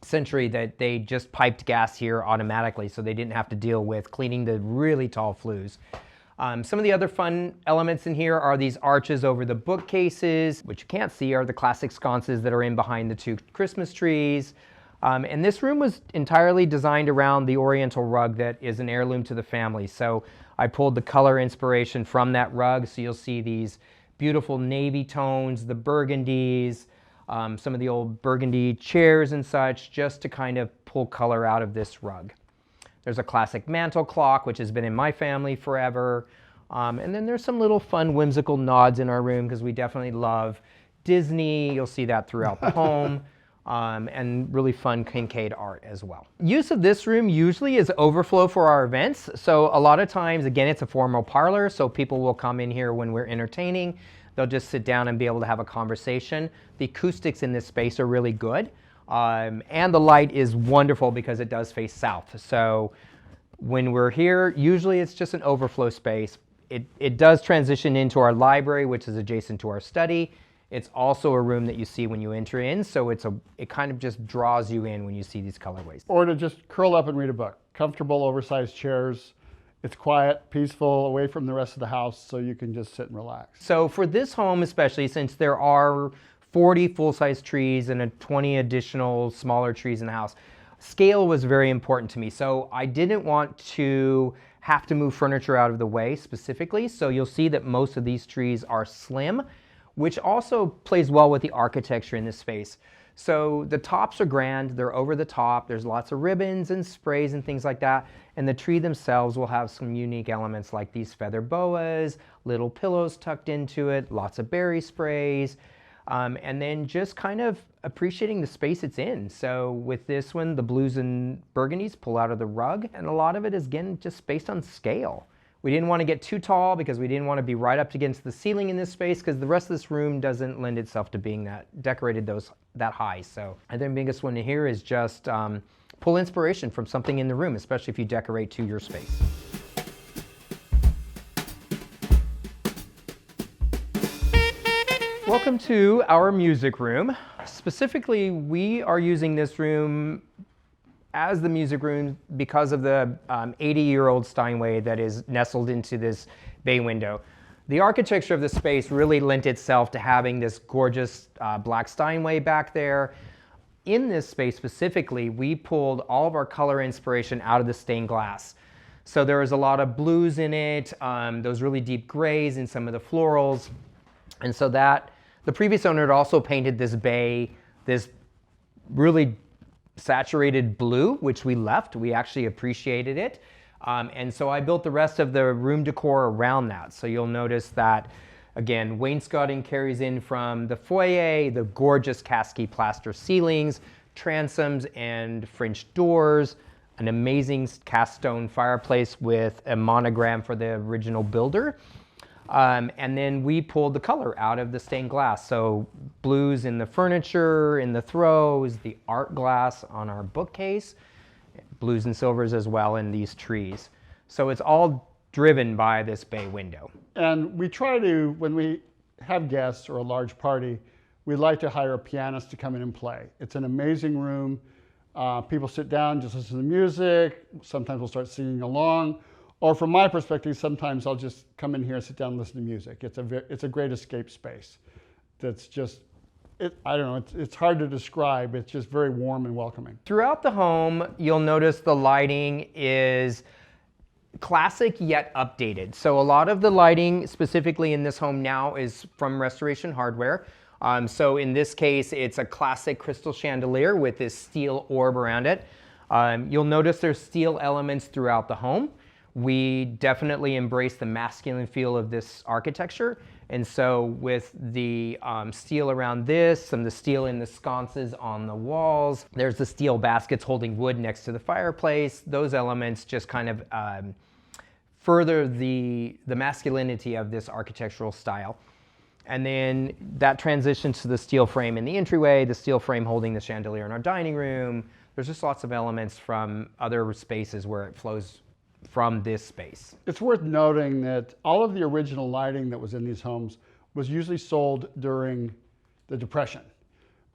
century, that they just piped gas here automatically, so they didn't have to deal with cleaning the really tall flues. Some of the other fun elements in here are these arches over the bookcases, which you can't see are the classic sconces that are in behind the two Christmas trees. And this room was entirely designed around the Oriental rug that is an heirloom to the family. So I pulled the color inspiration from that rug, so you'll see these beautiful navy tones, the burgundies, some of the old burgundy chairs and such, just to kind of pull color out of this rug. There's a classic mantle clock, which has been in my family forever. And then there's some little fun, whimsical nods in our room because we definitely love Disney. You'll see that throughout the home. And really fun Kincaid art as well. Use of this room usually is overflow for our events. So a lot of times, again, it's a formal parlor, so people will come in here when we're entertaining. They'll just sit down and be able to have a conversation. The acoustics in this space are really good. And the light is wonderful because it does face south. So when we're here, usually it's just an overflow space. It does transition into our library, which is adjacent to our study. It's also a room that you see when you enter in, so it kind of just draws you in when you see these colorways. Or to just curl up and read a book. Comfortable, oversized chairs. It's quiet, peaceful, away from the rest of the house, so you can just sit and relax. So for this home especially, since there are 40 full-size trees and 20 additional smaller trees in the house, Scale was very important to me, so I didn't want to have to move furniture out of the way specifically, so you'll see that most of these trees are slim, which also plays well with the architecture in this space. So the tops are grand, they're over the top, there's lots of ribbons and sprays and things like that, and the tree themselves will have some unique elements like these feather boas, little pillows tucked into it, lots of berry sprays, and then just kind of appreciating the space it's in. So with this one, the blues and burgundies pull out of the rug, and a lot of it is, again, just based on scale. We didn't want to get too tall because we didn't want to be right up against the ceiling in this space, because the rest of this room doesn't lend itself to being that decorated that high. So I think the biggest one here is just pull inspiration from something in the room, especially if you decorate to your space. Welcome to our music room. Specifically, we are using this room as the music room because of the 80-year-old Steinway that is nestled into this bay window. The architecture of the space really lent itself to having this gorgeous black Steinway back there. In this space specifically, we pulled all of our color inspiration out of the stained glass. So there was a lot of blues in it, those really deep grays and some of the florals. And so that, the previous owner had also painted this bay, this really saturated blue, which we left. We actually appreciated it. And so I built the rest of the room decor around that. So you'll notice that, again, wainscoting carries in from the foyer, the gorgeous Cascade plaster ceilings, transoms and French doors, an amazing cast stone fireplace with a monogram for the original builder. And then we pulled the color out of the stained glass. So blues in the furniture, in the throws, the art glass on our bookcase, blues and silvers as well in these trees. So it's all driven by this bay window. And we try to, when we have guests or a large party, we like to hire a pianist to come in and play. It's an amazing room. People sit down, just listen to the music. Sometimes we'll start singing along. Or from my perspective, sometimes I'll just come in here and sit down and listen to music. It's a great escape space. That's just, I don't know, it's hard to describe. It's just very warm and welcoming. Throughout the home, you'll notice the lighting is classic yet updated. So a lot of the lighting specifically in this home now is from Restoration Hardware. So in this case, it's a classic crystal chandelier with this steel orb around it. You'll notice there's steel elements throughout the home. We definitely embrace the masculine feel of this architecture. And so with the steel around this, some of the steel in the sconces on the walls, there's the steel baskets holding wood next to the fireplace. Those elements just kind of further the masculinity of this architectural style. And then that transitions to the steel frame in the entryway, the steel frame holding the chandelier in our dining room. There's just lots of elements from other spaces where it flows from this space. It's worth noting that all of the original lighting that was in these homes was usually sold during the Depression,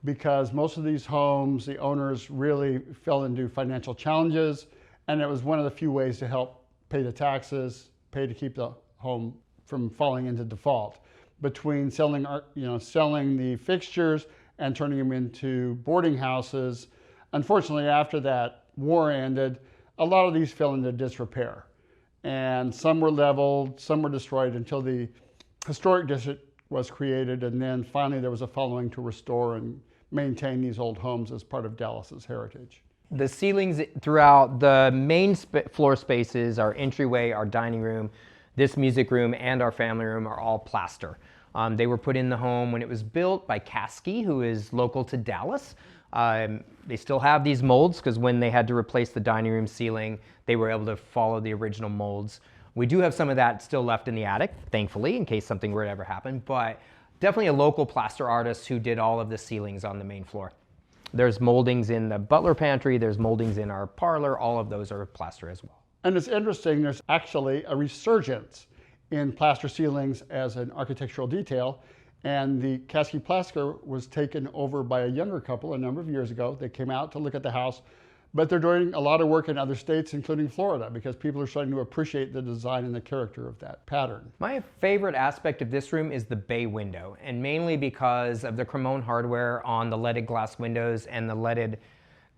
because most of these homes, the owners really fell into financial challenges, and it was one of the few ways to help pay the taxes, pay to keep the home from falling into default. Between selling the fixtures and turning them into boarding houses, unfortunately, after that war ended, a lot of these fell into disrepair, and some were leveled, some were destroyed until the historic district was created, and then finally there was a following to restore and maintain these old homes as part of Dallas's heritage. The ceilings throughout the main floor spaces, our entryway, our dining room, this music room, and our family room are all plaster. They were put in the home when it was built by Cascade, who is local to Dallas. They still have these molds because when they had to replace the dining room ceiling, they were able to follow the original molds. We do have some of that still left in the attic, thankfully, in case something were to ever happen, but definitely a local plaster artist who did all of the ceilings on the main floor. There's moldings in the butler pantry, there's moldings in our parlor, all of those are plaster as well. And it's interesting, there's actually a resurgence in plaster ceilings as an architectural detail. And the Cascade plaster was taken over by a younger couple a number of years ago. They came out to look at the house, but they're doing a lot of work in other states, including Florida, because people are starting to appreciate the design and the character of that pattern. My favorite aspect of this room is the bay window, and mainly because of the Cremone hardware on the leaded glass windows and the leaded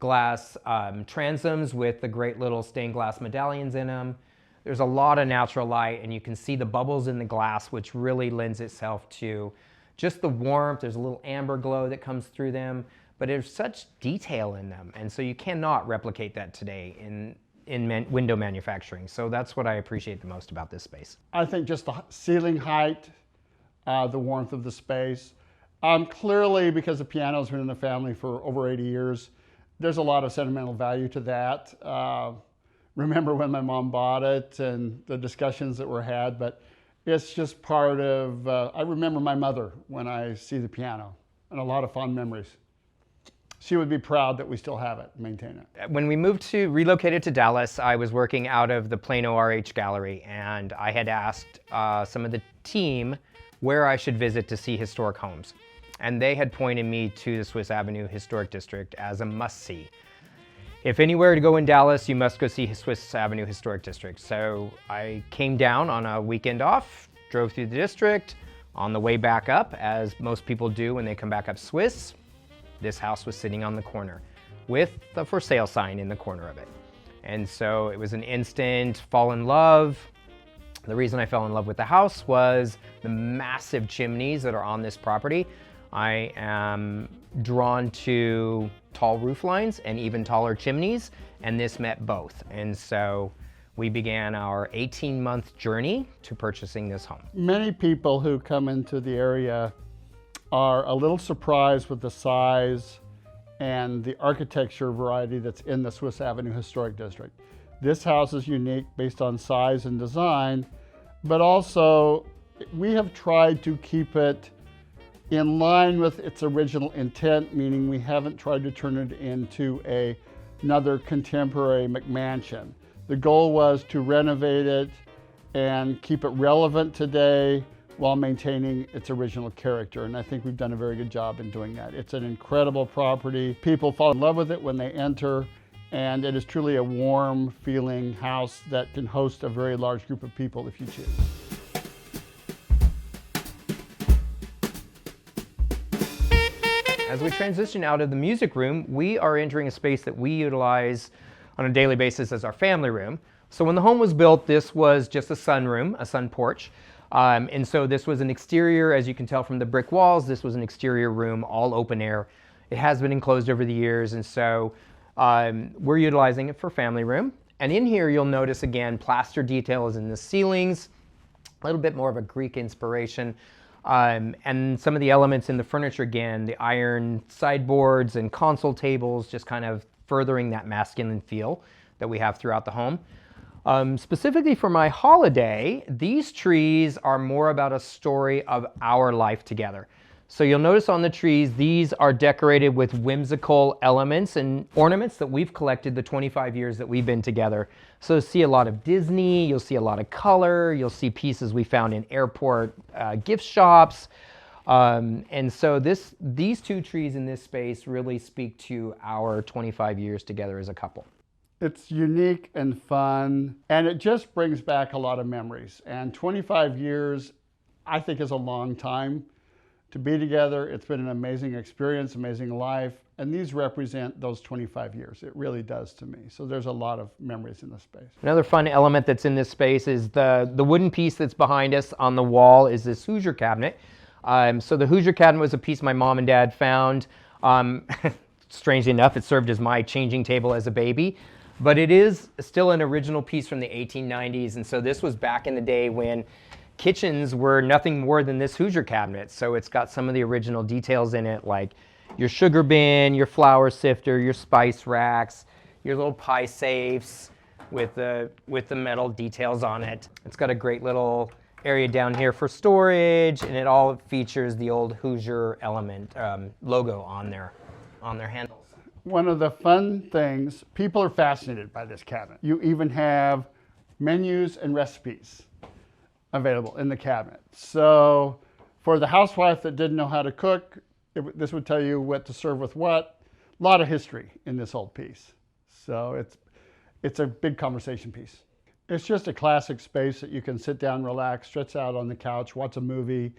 glass transoms with the great little stained glass medallions in them. There's a lot of natural light, and you can see the bubbles in the glass, which really lends itself to just the warmth. There's a little amber glow that comes through them, but there's such detail in them, and so you cannot replicate that today in window manufacturing. So that's what I appreciate the most about this space. I think just the ceiling height, the warmth of the space. Clearly, because the piano's been in the family for over 80 years, there's a lot of sentimental value to that. Remember when my mom bought it and the discussions that were had, but it's just part of, I remember my mother when I see the piano, and a lot of fond memories. She would be proud that we still have it, maintain it. When we relocated to Dallas, I was working out of the Plano RH Gallery, and I had asked some of the team where I should visit to see historic homes. And they had pointed me to the Swiss Avenue Historic District as a must-see. If anywhere to go in Dallas, you must go see Swiss Avenue Historic District. So I came down on a weekend off, drove through the district. On the way back up, as most people do when they come back up Swiss, this house was sitting on the corner with the for sale sign in the corner of it. And so it was an instant fall in love. The reason I fell in love with the house was the massive chimneys that are on this property. I am drawn to tall roof lines and even taller chimneys, and this met both. And so we began our 18-month journey to purchasing this home. Many people who come into the area are a little surprised with the size and the architecture variety that's in the Swiss Avenue Historic District. This house is unique based on size and design, but also we have tried to keep it in line with its original intent, meaning we haven't tried to turn it into another contemporary McMansion. The goal was to renovate it and keep it relevant today while maintaining its original character, and I think we've done a very good job in doing that. It's an incredible property. People fall in love with it when they enter, and it is truly a warm feeling house that can host a very large group of people if you choose. As we transition out of the music room, we are entering a space that we utilize on a daily basis as our family room. So when the home was built, this was just a sunroom, a sun porch. And so this was an exterior, as you can tell from the brick walls, this was an exterior room, all open air. It has been enclosed over the years, and so we're utilizing it for family room. And in here, you'll notice again, plaster details in the ceilings, a little bit more of a Greek inspiration. And some of the elements in the furniture, again, the iron sideboards and console tables, just kind of furthering that masculine feel that we have throughout the home. Specifically for my holiday, these trees are more about a story of our life together. So you'll notice on the trees, these are decorated with whimsical elements and ornaments that we've collected the 25 years that we've been together. So you'll see a lot of Disney, you'll see a lot of color, you'll see pieces we found in airport gift shops. And so these two trees in this space really speak to our 25 years together as a couple. It's unique and fun, and it just brings back a lot of memories. And 25 years, I think, is a long time to be together. It's been an amazing experience, amazing life, and these represent those 25 years. It really does to me. So there's a lot of memories in this space. Another fun element that's in this space is the wooden piece that's behind us on the wall is this Hoosier cabinet. So the Hoosier cabinet was a piece my mom and dad found. Strangely enough, it served as my changing table as a baby. But it is still an original piece from the 1890s, and so this was back in the day when kitchens were nothing more than this Hoosier cabinet. So it's got some of the original details in it, like your sugar bin, your flour sifter, your spice racks, your little pie safes with the metal details on it. It's got a great little area down here for storage, and it all features the old Hoosier element logo on their handles. One of the fun things, people are fascinated by this cabinet. You even have menus and recipes available in the cabinet. So for the housewife that didn't know how to cook, this would tell you what to serve with what. A lot of history in this old piece. So it's a big conversation piece. It's just a classic space that you can sit down, relax, stretch out on the couch, watch a movie,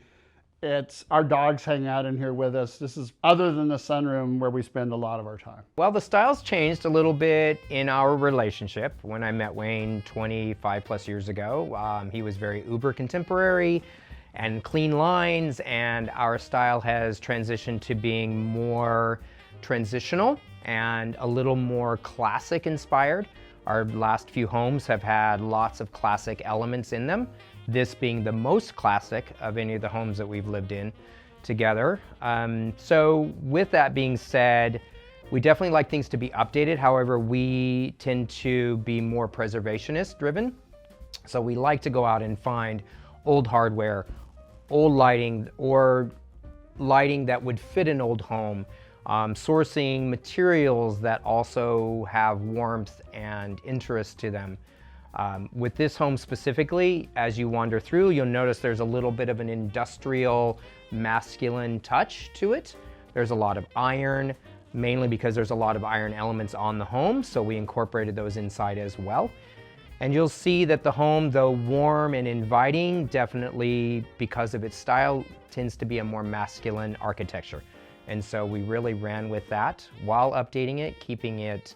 Our dogs hang out in here with us. This is, other than the sunroom, where we spend a lot of our time. Well, the styles changed a little bit in our relationship. When I met Wayne 25 plus years ago, he was very uber contemporary and clean lines, and our style has transitioned to being more transitional and a little more classic inspired. Our last few homes have had lots of classic elements in them, this being the most classic of any of the homes that we've lived in together. So with that being said, we definitely like things to be updated. However, we tend to be more preservationist driven. So we like to go out and find old hardware, old lighting, or lighting that would fit an old home. Sourcing materials that also have warmth and interest to them. With this home specifically, as you wander through, you'll notice there's a little bit of an industrial, masculine touch to it. There's a lot of iron, mainly because there's a lot of iron elements on the home, so we incorporated those inside as well. And you'll see that the home, though warm and inviting, definitely, because of its style, tends to be a more masculine architecture. And so we really ran with that while updating it, keeping it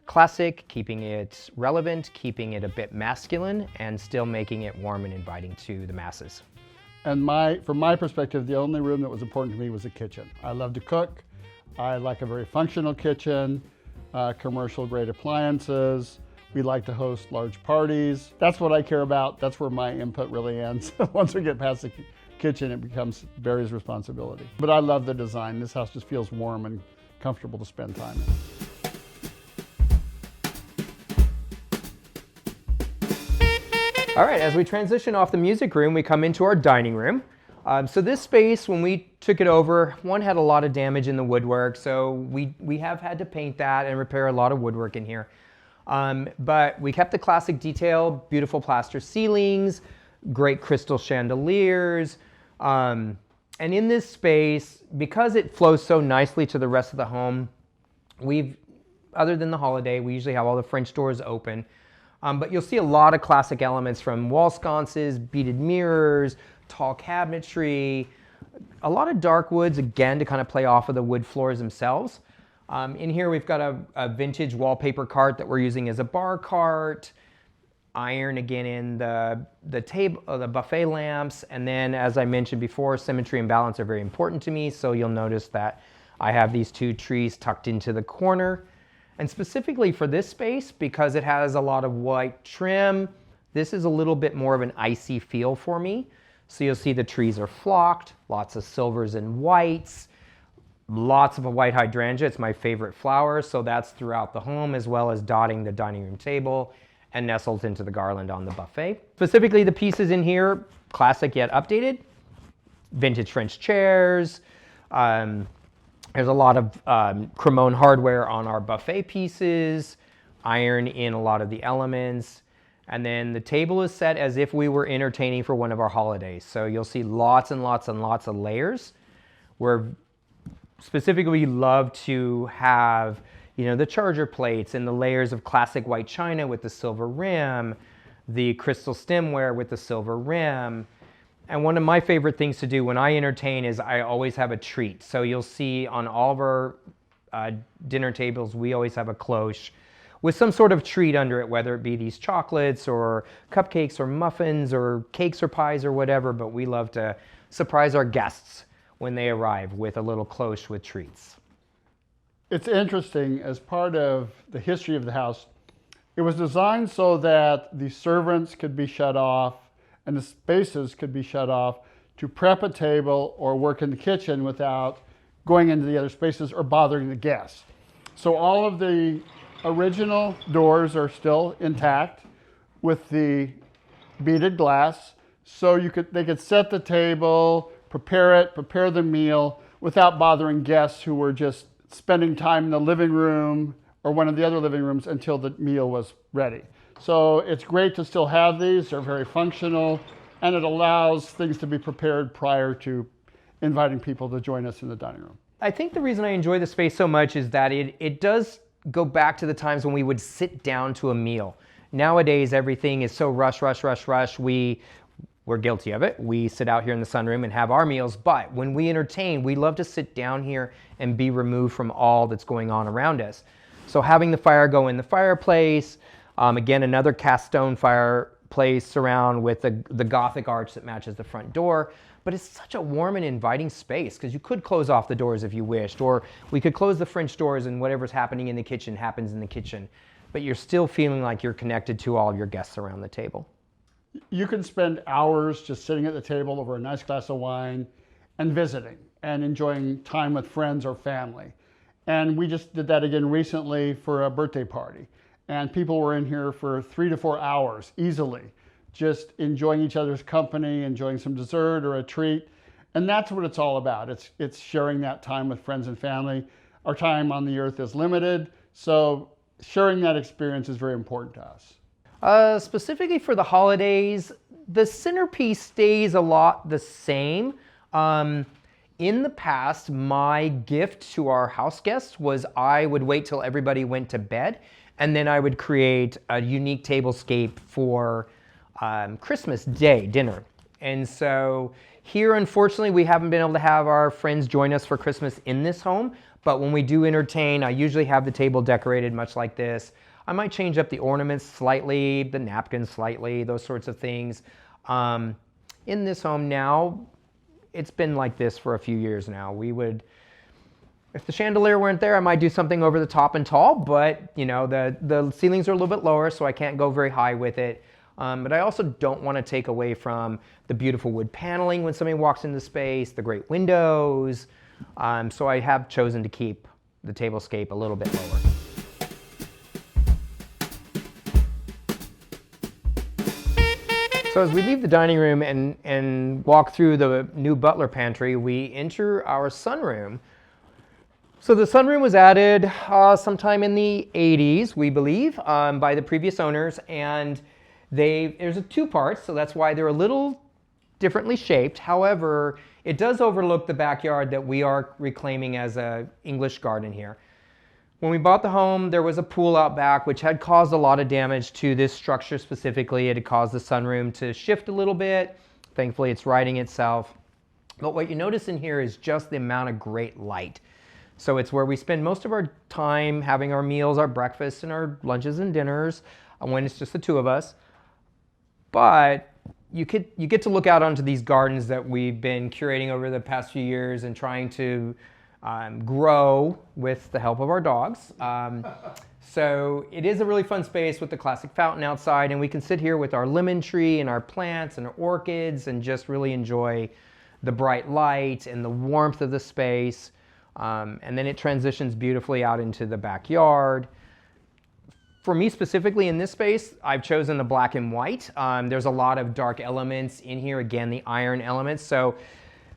classic, keeping it relevant, keeping it a bit masculine, and still making it warm and inviting to the masses. And from my perspective, the only room that was important to me was the kitchen. I love to cook. I like a very functional kitchen, commercial grade appliances. We like to host large parties. That's what I care about. That's where my input really ends. Once we get past the kitchen, it becomes Barry's responsibility. But I love the design. This house just feels warm and comfortable to spend time in. All right, as we transition off the music room, we come into our dining room. So this space, when we took it over, one had a lot of damage in the woodwork, so we have had to paint that and repair a lot of woodwork in here. But we kept the classic detail, beautiful plaster ceilings, great crystal chandeliers. And in this space, because it flows so nicely to the rest of the home, other than the holiday, we usually have all the French doors open. But you'll see a lot of classic elements from wall sconces, beaded mirrors, tall cabinetry, a lot of dark woods, again, to kind of play off of the wood floors themselves. In here, we've got a vintage wallpaper cart that we're using as a bar cart, iron again in the table, the buffet lamps, and then, as I mentioned before, symmetry and balance are very important to me, so you'll notice that I have these two trees tucked into the corner. And specifically for this space, because it has a lot of white trim, this is a little bit more of an icy feel for me. So you'll see the trees are flocked, lots of silvers and whites, lots of a white hydrangea. It's my favorite flower, so that's throughout the home, as well as dotting the dining room table and nestled into the garland on the buffet. Specifically, the pieces in here, classic yet updated, vintage French chairs. There's a lot of Cremone hardware on our buffet pieces, iron in a lot of the elements. And then the table is set as if we were entertaining for one of our holidays. So you'll see lots and lots and lots of layers. Specifically, we love to have, the charger plates and the layers of classic white china with the silver rim, the crystal stemware with the silver rim. And one of my favorite things to do when I entertain is I always have a treat. So you'll see on all of our dinner tables, we always have a cloche with some sort of treat under it, whether it be these chocolates or cupcakes or muffins or cakes or pies or whatever, but we love to surprise our guests when they arrive with a little cloche with treats. It's interesting, as part of the history of the house, it was designed so that the servants could be shut off and the spaces could be shut off to prep a table or work in the kitchen without going into the other spaces or bothering the guests. So all of the original doors are still intact with the beaded glass, so they could set the table, prepare the meal without bothering guests who were just spending time in the living room or one of the other living rooms until the meal was ready. So it's great to still have these. They're very functional, and it allows things to be prepared prior to inviting people to join us in the dining room. I think the reason I enjoy the space so much is that it does go back to the times when we would sit down to a meal. Nowadays, everything is so rush. We're We're guilty of it. We sit out here in the sunroom and have our meals, but when we entertain, we love to sit down here and be removed from all that's going on around us. So having the fire go in the fireplace, again, another cast stone fireplace surround with the Gothic arch that matches the front door. But it's such a warm and inviting space because you could close off the doors if you wished, or we could close the French doors and whatever's happening in the kitchen happens in the kitchen. But you're still feeling like you're connected to all of your guests around the table. You can spend hours just sitting at the table over a nice glass of wine and visiting and enjoying time with friends or family. And we just did that again recently for a birthday party. And people were in here for 3 to 4 hours easily, just enjoying each other's company, enjoying some dessert or a treat. And that's what it's all about. It's sharing that time with friends and family. Our time on the earth is limited, so sharing that experience is very important to us. Specifically for the holidays, the centerpiece stays a lot the same. In the past, my gift to our house guests was I would wait till everybody went to bed, and then I would create a unique tablescape for Christmas Day dinner. And so here, unfortunately, we haven't been able to have our friends join us for Christmas in this home, but when we do entertain, I usually have the table decorated much like this. I might change up the ornaments slightly, the napkins slightly, those sorts of things. In this home now, it's been like this for a few years now. We would, if the chandelier weren't there, I might do something over the top and tall, but you know, the ceilings are a little bit lower, so I can't go very high with it. But I also don't want to take away from the beautiful wood paneling when somebody walks into the space, the great windows. So I have chosen to keep the tablescape a little bit lower. So as we leave the dining room and walk through the new butler pantry, we enter our sunroom. So the sunroom was added sometime in the 80s, we believe, by the previous owners, and there's two parts, so that's why they're a little differently shaped. However, it does overlook the backyard that we are reclaiming as an English garden here. When we bought the home, there was a pool out back, which had caused a lot of damage to this structure specifically. It had caused the sunroom to shift a little bit. Thankfully, it's righting itself. But what you notice in here is just the amount of great light. So it's where we spend most of our time having our meals, our breakfasts, and our lunches and dinners when it's just the two of us. But you get to look out onto these gardens that we've been curating over the past few years and trying to grow with the help of our dogs. So it is a really fun space with the classic fountain outside, and we can sit here with our lemon tree and our plants and our orchids and just really enjoy the bright light and the warmth of the space. And then it transitions beautifully out into the backyard. For me specifically in this space, I've chosen the black and white. There's a lot of dark elements in here, again, the iron elements. So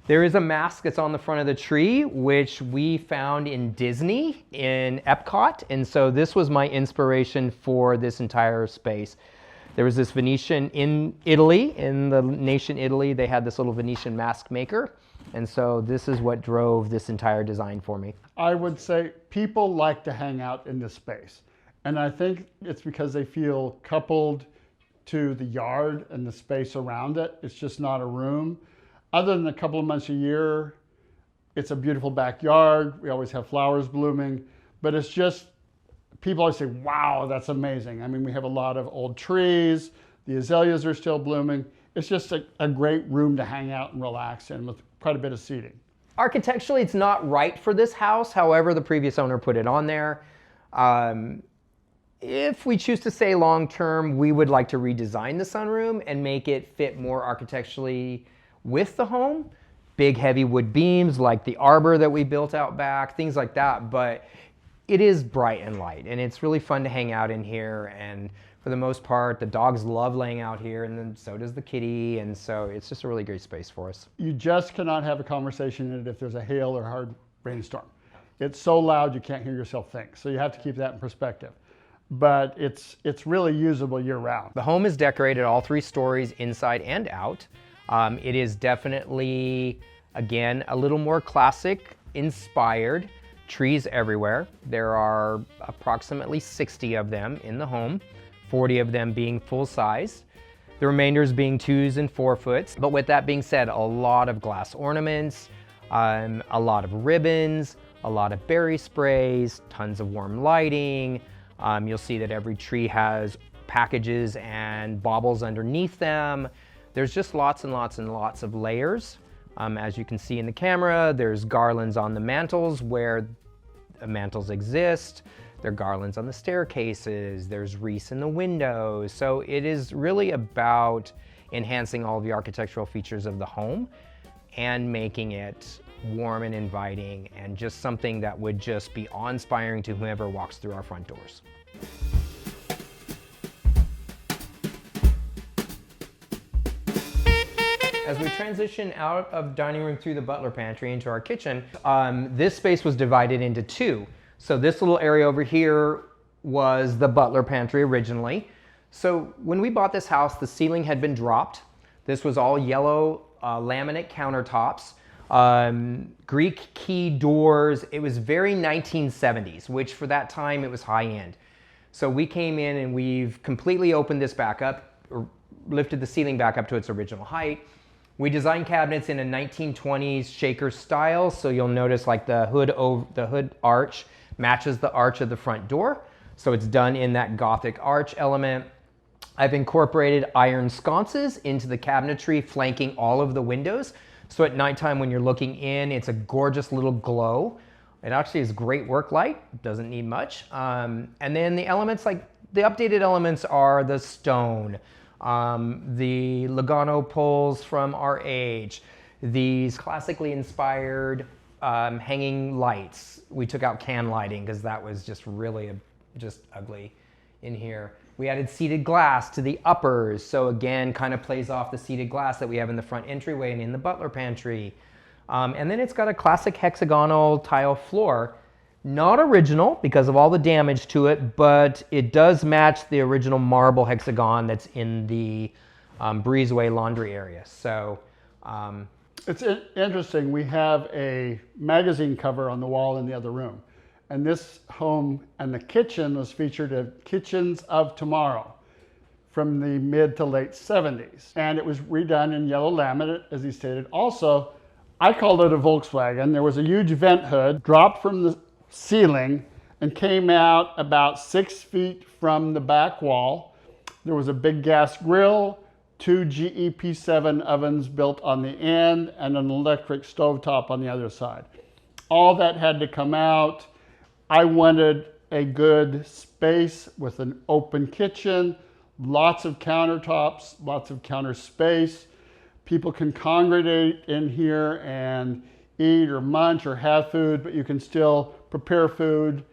there is a mask that's on the front of the tree, which we found in Disney in Epcot. And so this was my inspiration for this entire space. There was this Venetian in Italy, in the nation Italy, they had this little Venetian mask maker. And so this is what drove this entire design for me. I would say people like to hang out in this space. And I think it's because they feel coupled to the yard and the space around it. It's just not a room. Other than a couple of months a year, it's a beautiful backyard. We always have flowers blooming, but it's just, people always say, wow, that's amazing. I mean, we have a lot of old trees. The azaleas are still blooming. It's just a great room to hang out and relax in with quite a bit of seating. Architecturally, it's not right for this house. However, the previous owner put it on there. If we choose to stay long-term, we would like to redesign the sunroom and make it fit more architecturally with the home. Big, heavy wood beams like the arbor that we built out back, things like that. But it is bright and light, and it's really fun to hang out in here. And for the most part, the dogs love laying out here, and then so does the kitty. And so it's just a really great space for us. You just cannot have a conversation in it if there's a hail or hard rainstorm. It's so loud you can't hear yourself think. So you have to keep that in perspective. But it's really usable year-round. The home is decorated all 3 stories inside and out. It is definitely, again, a little more classic inspired. Trees everywhere. There are approximately 60 of them in the home, 40 of them being full-size. The remainders being 2s and 4 foots. But with that being said, a lot of glass ornaments, a lot of ribbons, a lot of berry sprays, tons of warm lighting. You'll see that every tree has packages and baubles underneath them. There's just lots and lots and lots of layers. As you can see in the camera, there's garlands on the mantles where mantles exist. There are garlands on the staircases. There's wreaths in the windows. So it is really about enhancing all of the architectural features of the home and making it warm and inviting and just something that would just be awe-inspiring to whoever walks through our front doors. As we transition out of dining room through the butler pantry into our kitchen, this space was divided into 2. So this little area over here was the butler pantry originally. So when we bought this house, the ceiling had been dropped. This was all yellow laminate countertops, Greek key doors. It was very 1970s, which for that time it was high end. So we came in and we've completely opened this back up, or lifted the ceiling back up to its original height. We designed cabinets in a 1920s shaker style, so you'll notice like the hood arch matches the arch of the front door. So it's done in that Gothic arch element. I've incorporated iron sconces into the cabinetry flanking all of the windows. So at nighttime when you're looking in, it's a gorgeous little glow. It actually is great work light, doesn't need much. And then the elements, like the updated elements are the stone, the Lugano poles from RH, these classically inspired hanging lights. We took out can lighting because that was just really just ugly in here. We added seated glass to the uppers, so again, kind of plays off the seated glass that we have in the front entryway and in the butler pantry. And then it's got a classic hexagonal tile floor. Not original because of all the damage to it, but it does match the original marble hexagon that's in the breezeway laundry area. So it's interesting. We have a magazine cover on the wall in the other room. And this home and the kitchen was featured at Kitchens of Tomorrow from the mid to late 70s. And it was redone in yellow laminate, as he stated. Also, I called it a Volkswagen. There was a huge vent hood dropped from the ceiling and came out about 6 feet from the back wall. There was a big gas grill, 2 GE P7 ovens built on the end, and an electric stovetop on the other side. All that had to come out. I wanted a good space with an open kitchen, lots of countertops, lots of counter space. People can congregate in here and eat or munch or have food, but you can still prepare food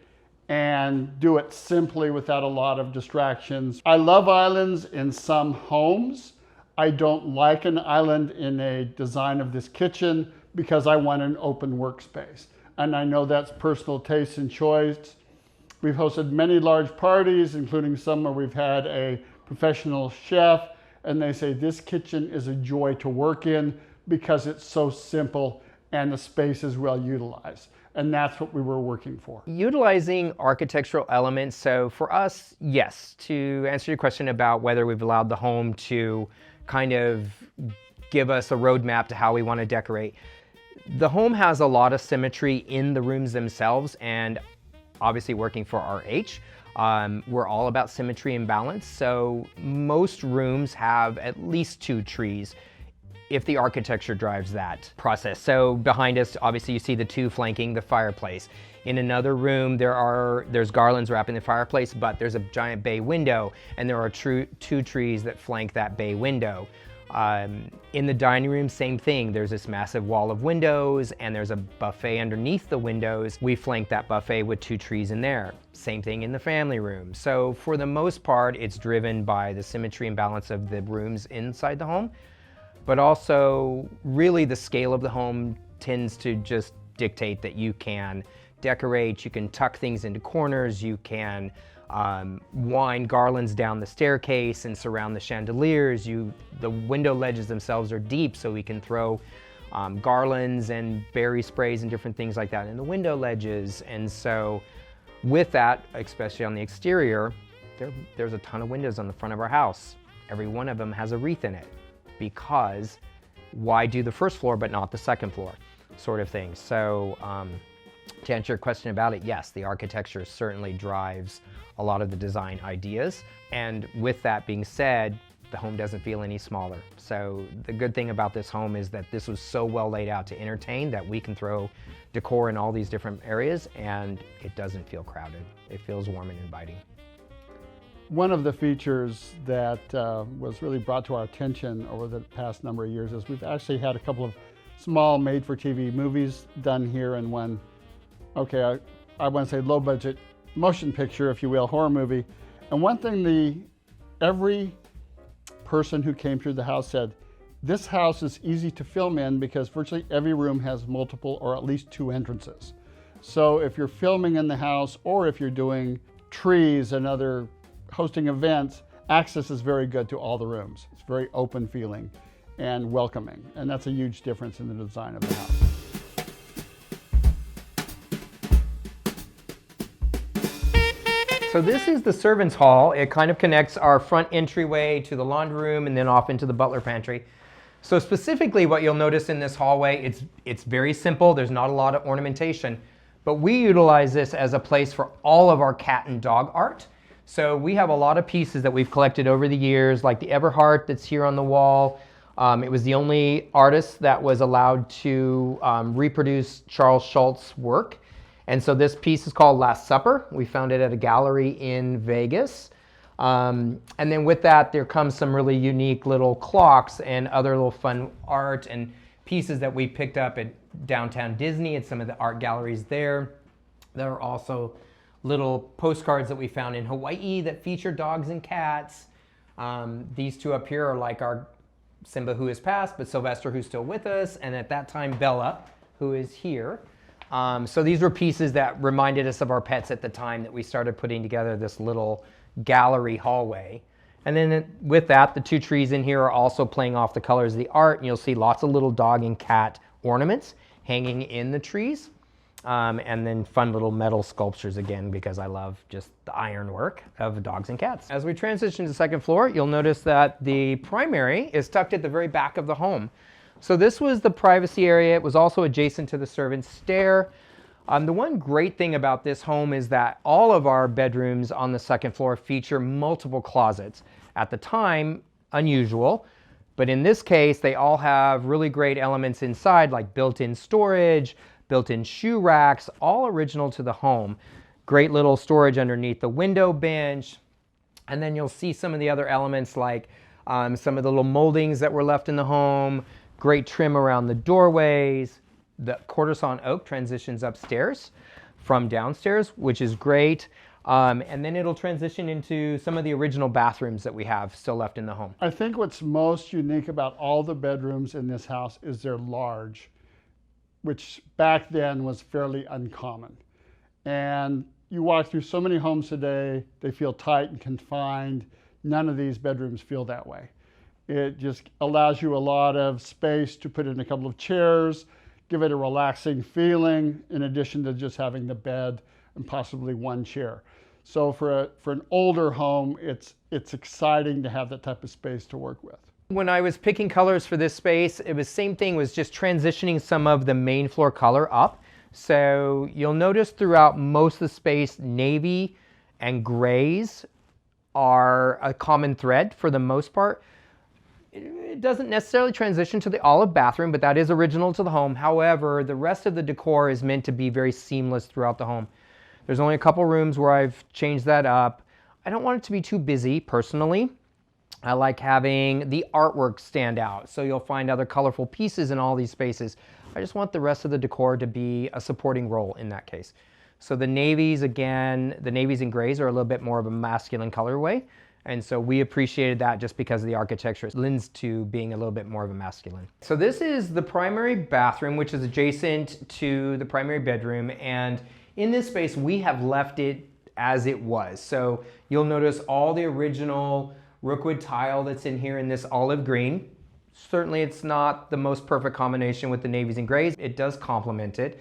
and do it simply without a lot of distractions. I love islands in some homes. I don't like an island in a design of this kitchen because I want an open workspace. And I know that's personal taste and choice. We've hosted many large parties, including some where we've had a professional chef, and they say this kitchen is a joy to work in because it's so simple and the space is well utilized. And that's what we were working for. Utilizing architectural elements. So for us, yes, to answer your question about whether we've allowed the home to kind of give us a roadmap to how we want to decorate. The home has a lot of symmetry in the rooms themselves, and obviously working for RH, we're all about symmetry and balance. So most rooms have at least 2 trees if the architecture drives that process. So behind us, obviously you see the 2 flanking the fireplace. In another room, there's garlands wrapping the fireplace, but there's a giant bay window, and there are 2 trees that flank that bay window. In the dining room, same thing. There's this massive wall of windows and there's a buffet underneath the windows. We flank that buffet with 2 trees in there. Same thing in the family room. So for the most part, it's driven by the symmetry and balance of the rooms inside the home, but also really the scale of the home tends to just dictate that you can decorate, you can tuck things into corners, you can wind garlands down the staircase and surround the chandeliers. The window ledges themselves are deep, so we can throw garlands and berry sprays and different things like that in the window ledges. And so with that, especially on the exterior, there's a ton of windows on the front of our house. every one of them has a wreath in it, because why do the first floor but not the second floor, sort of thing. So to answer your question about it, yes, the architecture certainly drives a lot of the design ideas. And with that being said, the home doesn't feel any smaller. So the good thing about this home is that this was so well laid out to entertain that we can throw decor in all these different areas and it doesn't feel crowded. It feels warm and inviting. One of the features that was really brought to our attention over the past number of years is we've actually had a couple of small made-for-TV movies done here, and one, okay, I want to say low-budget motion picture, if you will, horror movie. And one thing every person who came through the house said, this house is easy to film in because virtually every room has multiple or at least 2 entrances. So if you're filming in the house or if you're doing trees and other hosting events, access is very good to all the rooms. It's very open feeling and welcoming, and that's a huge difference in the design of the house. So this is the servants' hall. It kind of connects our front entryway to the laundry room and then off into the butler pantry. So specifically what you'll notice in this hallway, it's very simple. There's not a lot of ornamentation, but we utilize this as a place for all of our cat and dog art. So we have a lot of pieces that we've collected over the years, like the Everheart that's here on the wall. It was the only artist that was allowed to reproduce Charles Schultz's work. And so this piece is called Last Supper. We found it at a gallery in Vegas. And then with that, there comes some really unique little clocks and other little fun art and pieces that we picked up at downtown Disney at some of the art galleries there. There are also little postcards that we found in Hawaii that feature dogs and cats. These two up here are like our Simba, who is passed, but Sylvester, who's still with us, and at that time Bella, who is here. So these were pieces that reminded us of our pets at the time that we started putting together this little gallery hallway. And then with that, the 2 trees in here are also playing off the colors of the art, and you'll see lots of little dog and cat ornaments hanging in the trees. And then fun little metal sculptures again, because I love just the ironwork of dogs and cats. As we transition to the second floor, you'll notice that the primary is tucked at the very back of the home. So this was the privacy area. It was also adjacent to the servants' stair. The one great thing about this home is that all of our bedrooms on the second floor feature multiple closets. At the time, unusual, but in this case, they all have really great elements inside, like built-in storage, built-in shoe racks, all original to the home. Great little storage underneath the window bench. And then you'll see some of the other elements, like some of the little moldings that were left in the home, great trim around the doorways. The quarter-sawn oak transitions upstairs from downstairs, which is great. And then it'll transition into some of the original bathrooms that we have still left in the home. I think what's most unique about all the bedrooms in this house is they're large, which back then was fairly uncommon. And you walk through so many homes today, they feel tight and confined. None of these bedrooms feel that way. It just allows you a lot of space to put in a couple of chairs, give it a relaxing feeling, in addition to just having the bed and possibly 1 chair. So for an older home, it's exciting to have that type of space to work with. When I was picking colors for this space, it was same thing, was just transitioning some of the main floor color up. So you'll notice throughout most of the space, navy and grays are a common thread for the most part. It doesn't necessarily transition to the olive bathroom, but that is original to the home. However, the rest of the decor is meant to be very seamless throughout the home. There's only a couple rooms where I've changed that up. I don't want it to be too busy personally. I like having the artwork stand out. So you'll find other colorful pieces in all these spaces. I just want the rest of the decor to be a supporting role in that case. So the navies, again, the navies and grays are a little bit more of a masculine colorway. And so we appreciated that just because of the architecture. It lends to being a little bit more of a masculine. So this is the primary bathroom, which is adjacent to the primary bedroom. And in this space, we have left it as it was. So you'll notice all the original Rookwood tile that's in here in this olive green. Certainly it's not the most perfect combination with the navies and grays. It does complement it.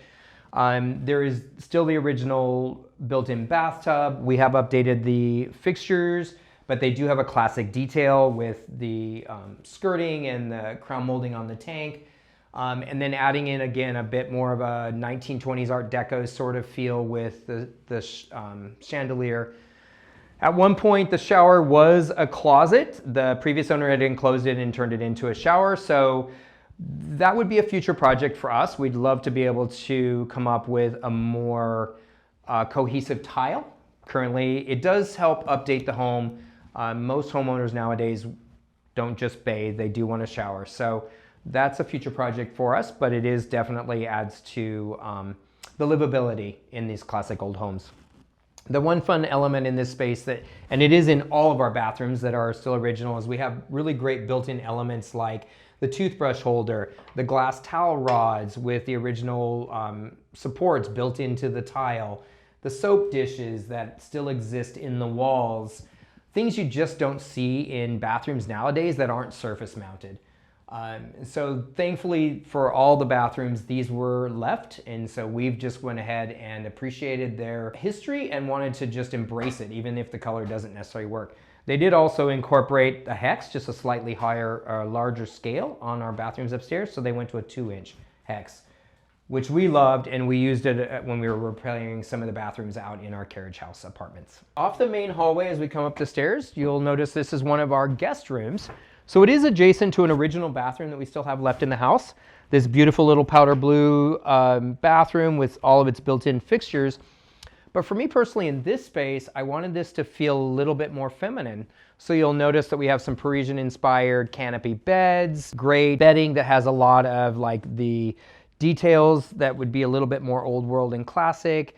There is still the original built-in bathtub. We have updated the fixtures, but they do have a classic detail with the skirting and the crown molding on the tank. And then adding in again a bit more of a 1920s Art Deco sort of feel with the chandelier. At one point, the shower was a closet. The previous owner had enclosed it and turned it into a shower. So that would be a future project for us. We'd love to be able to come up with a more cohesive tile. Currently, it does help update the home. Most homeowners nowadays don't just bathe, they do want to shower. So that's a future project for us, but it is definitely adds to the livability in these classic old homes. The one fun element in this space and it is in all of our bathrooms that are still original, is we have really great built-in elements like the toothbrush holder, the glass towel rods with the original supports built into the tile, the soap dishes that still exist in the walls, things you just don't see in bathrooms nowadays that aren't surface mounted. So thankfully for all the bathrooms, these were left, and so we've just went ahead and appreciated their history and wanted to just embrace it, even if the color doesn't necessarily work. They did also incorporate a hex, just a slightly higher, larger scale on our bathrooms upstairs, so they went to a 2-inch hex, which we loved, and we used it when we were repairing some of the bathrooms out in our carriage house apartments. Off the main hallway as we come up the stairs, you'll notice this is one of our guest rooms. So it is adjacent to an original bathroom that we still have left in the house. This beautiful little powder blue bathroom with all of its built-in fixtures. But for me personally, in this space, I wanted this to feel a little bit more feminine. So you'll notice that we have some Parisian-inspired canopy beds, great bedding that has a lot of like the details that would be a little bit more old world and classic,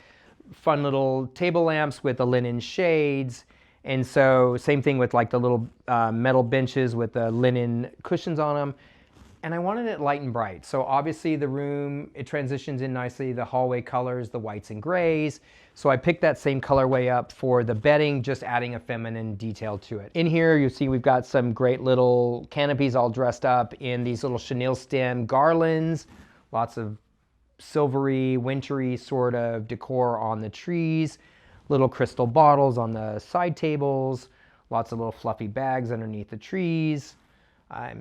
fun little table lamps with the linen shades. And so same thing with like the little metal benches with the linen cushions on them. And I wanted it light and bright. So obviously the room, it transitions in nicely, the hallway colors, the whites and grays. So I picked that same colorway up for the bedding, just adding a feminine detail to it. In here, you see we've got some great little canopies all dressed up in these little chenille stem garlands, lots of silvery, wintry sort of decor on the trees, little crystal bottles on the side tables, lots of little fluffy bags underneath the trees.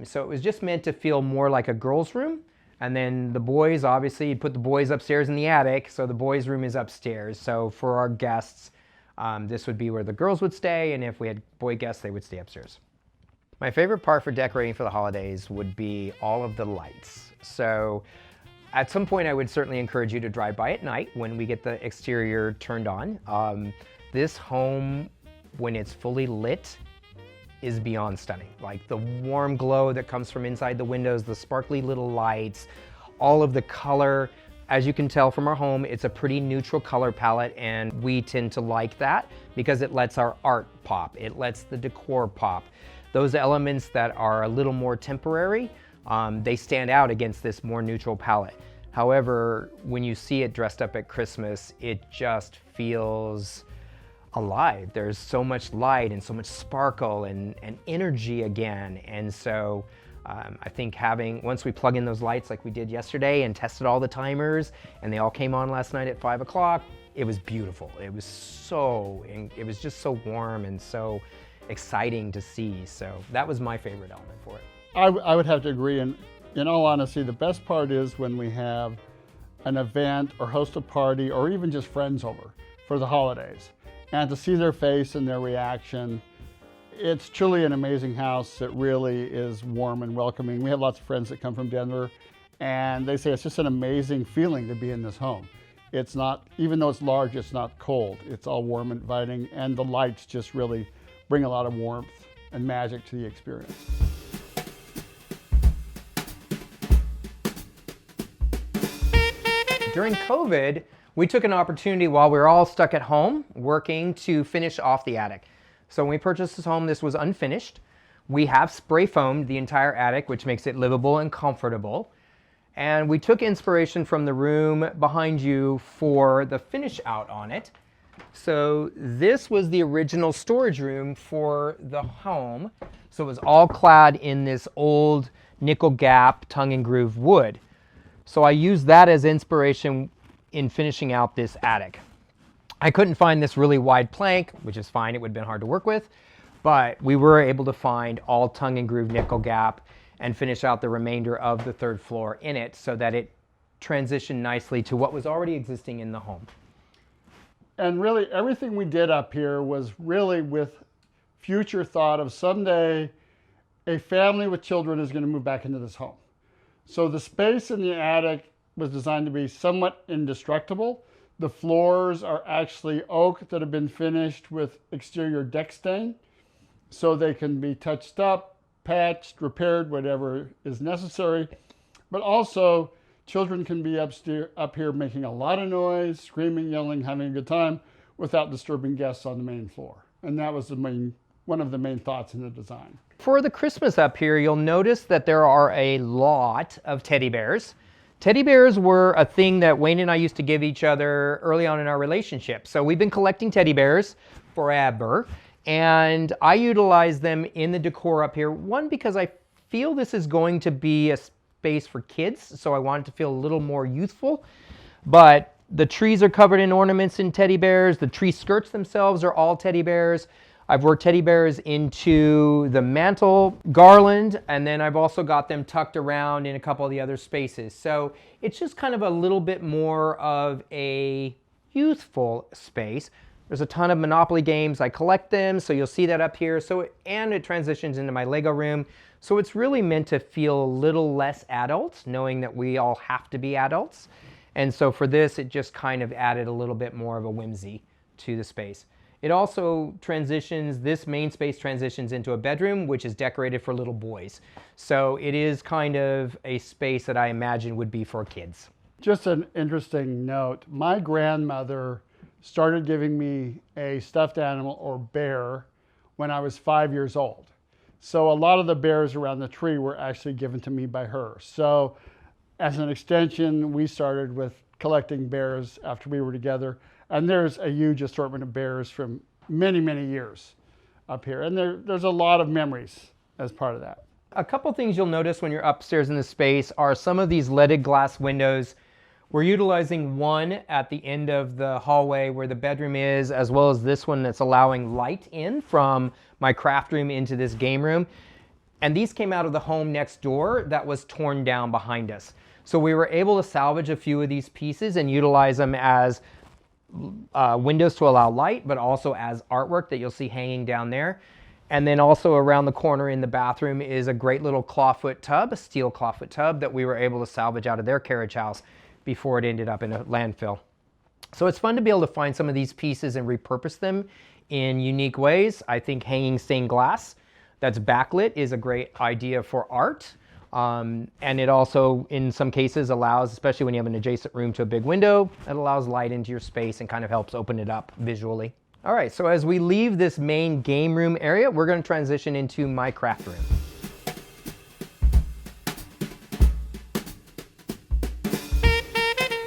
So it was just meant to feel more like a girl's room. And then the boys, obviously, you'd put the boys upstairs in the attic, so the boys' room is upstairs. So for our guests, this would be where the girls would stay, and if we had boy guests, they would stay upstairs. My favorite part for decorating for the holidays would be all of the lights. So at some point, I would certainly encourage you to drive by at night when we get the exterior turned on. This home, when it's fully lit, is beyond stunning. Like the warm glow that comes from inside the windows, the sparkly little lights, all of the color. As you can tell from our home, it's a pretty neutral color palette, and we tend to like that because it lets our art pop. It lets the decor pop. Those elements that are a little more temporary, they stand out against this more neutral palette. However, when you see it dressed up at Christmas, it just feels alive. There's so much light and so much sparkle and energy again. And so I think once we plug in those lights like we did yesterday and tested all the timers, and they all came on last night at 5 o'clock, it was beautiful. It was just so warm and so exciting to see. So that was my favorite element for it. I would have to agree. And in all honesty, the best part is when we have an event or host a party or even just friends over for the holidays. And to see their face and their reaction, it's truly an amazing house that really is warm and welcoming. We have lots of friends that come from Denver, and they say it's just an amazing feeling to be in this home. It's not, even though it's large, it's not cold. It's all warm and inviting, and the lights just really bring a lot of warmth and magic to the experience. During COVID, we took an opportunity while we were all stuck at home working to finish off the attic. So when we purchased this home, this was unfinished. We have spray foamed the entire attic, which makes it livable and comfortable. And we took inspiration from the room behind you for the finish out on it. So this was the original storage room for the home. So it was all clad in this old nickel gap tongue and groove wood. So I used that as inspiration in finishing out this attic. I couldn't find this really wide plank, which is fine, it would have been hard to work with. but we were able to find all tongue and groove nickel gap and finish out the remainder of the 3rd floor in it so that it transitioned nicely to what was already existing in the home. And really everything we did up here was really with future thought of someday a family with children is going to move back into this home. So the space in the attic was designed to be somewhat indestructible. The floors are actually oak that have been finished with exterior deck stain, so they can be touched up, patched, repaired, whatever is necessary. But also, children can be up here making a lot of noise, screaming, yelling, having a good time, without disturbing guests on the main floor. And that was one of the main thoughts in the design. For the Christmas up here, you'll notice that there are a lot of teddy bears. Teddy bears were a thing that Wayne and I used to give each other early on in our relationship. So we've been collecting teddy bears forever, and I utilize them in the decor up here. One, because I feel this is going to be a space for kids, so I want it to feel a little more youthful. But the trees are covered in ornaments and teddy bears. The tree skirts themselves are all teddy bears. I've worked teddy bears into the mantle garland, and then I've also got them tucked around in a couple of the other spaces. So it's just kind of a little bit more of a youthful space. There's a ton of Monopoly games. I collect them, so you'll see that up here. And it transitions into my Lego room. So it's really meant to feel a little less adult, knowing that we all have to be adults. And so for this, it just kind of added a little bit more of a whimsy to the space. It also this main space transitions into a bedroom, which is decorated for little boys. So it is kind of a space that I imagine would be for kids. Just an interesting note, my grandmother started giving me a stuffed animal or bear when I was 5 years old. So a lot of the bears around the tree were actually given to me by her. So as an extension, we started with collecting bears after we were together. And there's a huge assortment of bears from many, many years up here. And there's a lot of memories as part of that. A couple things you'll notice when you're upstairs in the space are some of these leaded glass windows. We're utilizing one at the end of the hallway where the bedroom is, as well as this one that's allowing light in from my craft room into this game room. And these came out of the home next door that was torn down behind us. So we were able to salvage a few of these pieces and utilize them as windows to allow light, but also as artwork that you'll see hanging down there. And then also around the corner in the bathroom is a great little clawfoot tub, a steel clawfoot tub that we were able to salvage out of their carriage house before it ended up in a landfill. So it's fun to be able to find some of these pieces and repurpose them in unique ways. I think hanging stained glass that's backlit is a great idea for art. And it also, in some cases, allows, especially when you have an adjacent room to a big window, it allows light into your space and kind of helps open it up visually. All right, so as we leave this main game room area, we're going to transition into my craft room.